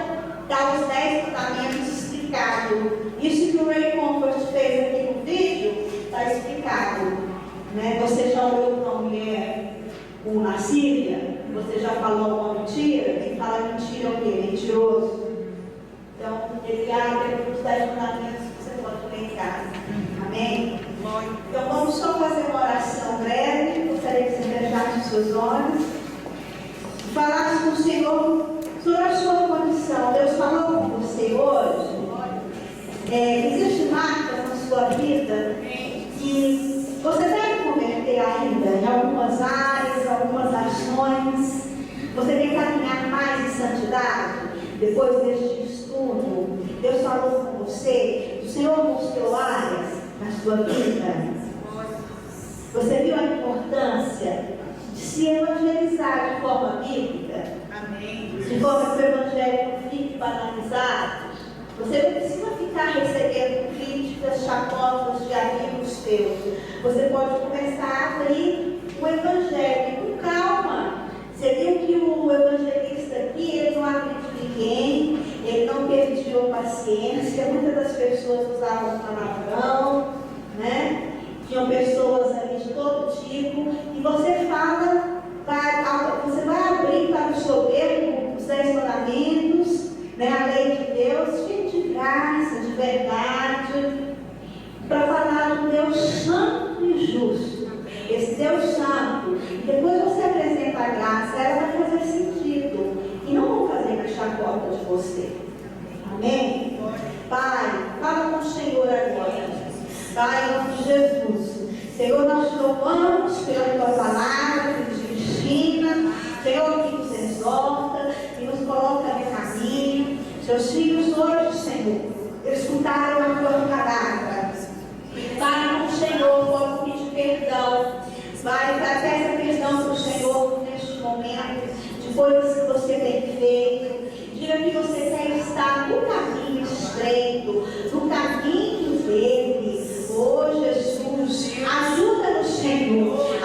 está os 10 mandamentos explicados. Isso que o Ray Comfort fez aqui no vídeo está explicado. Né? Você já olhou para uma mulher na Síria? Você já falou uma mentira? Quem fala mentira é o quê? Mentiroso. Então, ele abre os 10 mandamentos que você pode ler em casa. Amém? Então, vamos só fazer uma oração breve. Gostaria que você fechasse os seus olhos e falasse com o Senhor sobre a sua condição. Deus falou com você hoje. Existe marcas na sua vida que você deve converter ainda em algumas áreas, algumas ações. Você quer caminhar mais em santidade? Depois deste estudo, Deus falou com você, o Senhor mostrou áreas na sua vida. Você viu a importância de se evangelizar de forma bíblica? Amém. De forma que o evangelho não fique banalizado. Você não precisa ficar recebendo críticas, chacotas de amigos teus. Você pode começar a abrir o evangelho com calma. Você viu que o evangelista aqui, ele não agrediu ninguém, ele não perdeu paciência. Muitas das pessoas usavam palavrão, né? Tinham pessoas ali de todo tipo. E você fala, você vai abrir para o soberbo os 10 mandamentos, né? A lei de Deus, cheia de graça, de verdade, para falar de um Deus santo e justo. Esse Deus santo, depois você apresenta a graça, ela vai fazer sentido e não vão fazer mais chacota de você. Amém? Pai, fala com o Senhor agora. Pai, em nome de Jesus. Senhor, nós te louvamos pela tua palavra que nos ensina, Senhor, que nos exorta, que nos coloca no caminho. Seus filhos hoje, Senhor, escutaram a tua palavra. Pai, no Senhor, vamos pedir perdão. Vai, peça perdão para o Senhor neste momento, de coisas que você tem feito. Diga que você quer estar no caminho estreito, no caminho dele. Oh, Jesus, ajuda-nos, Senhor,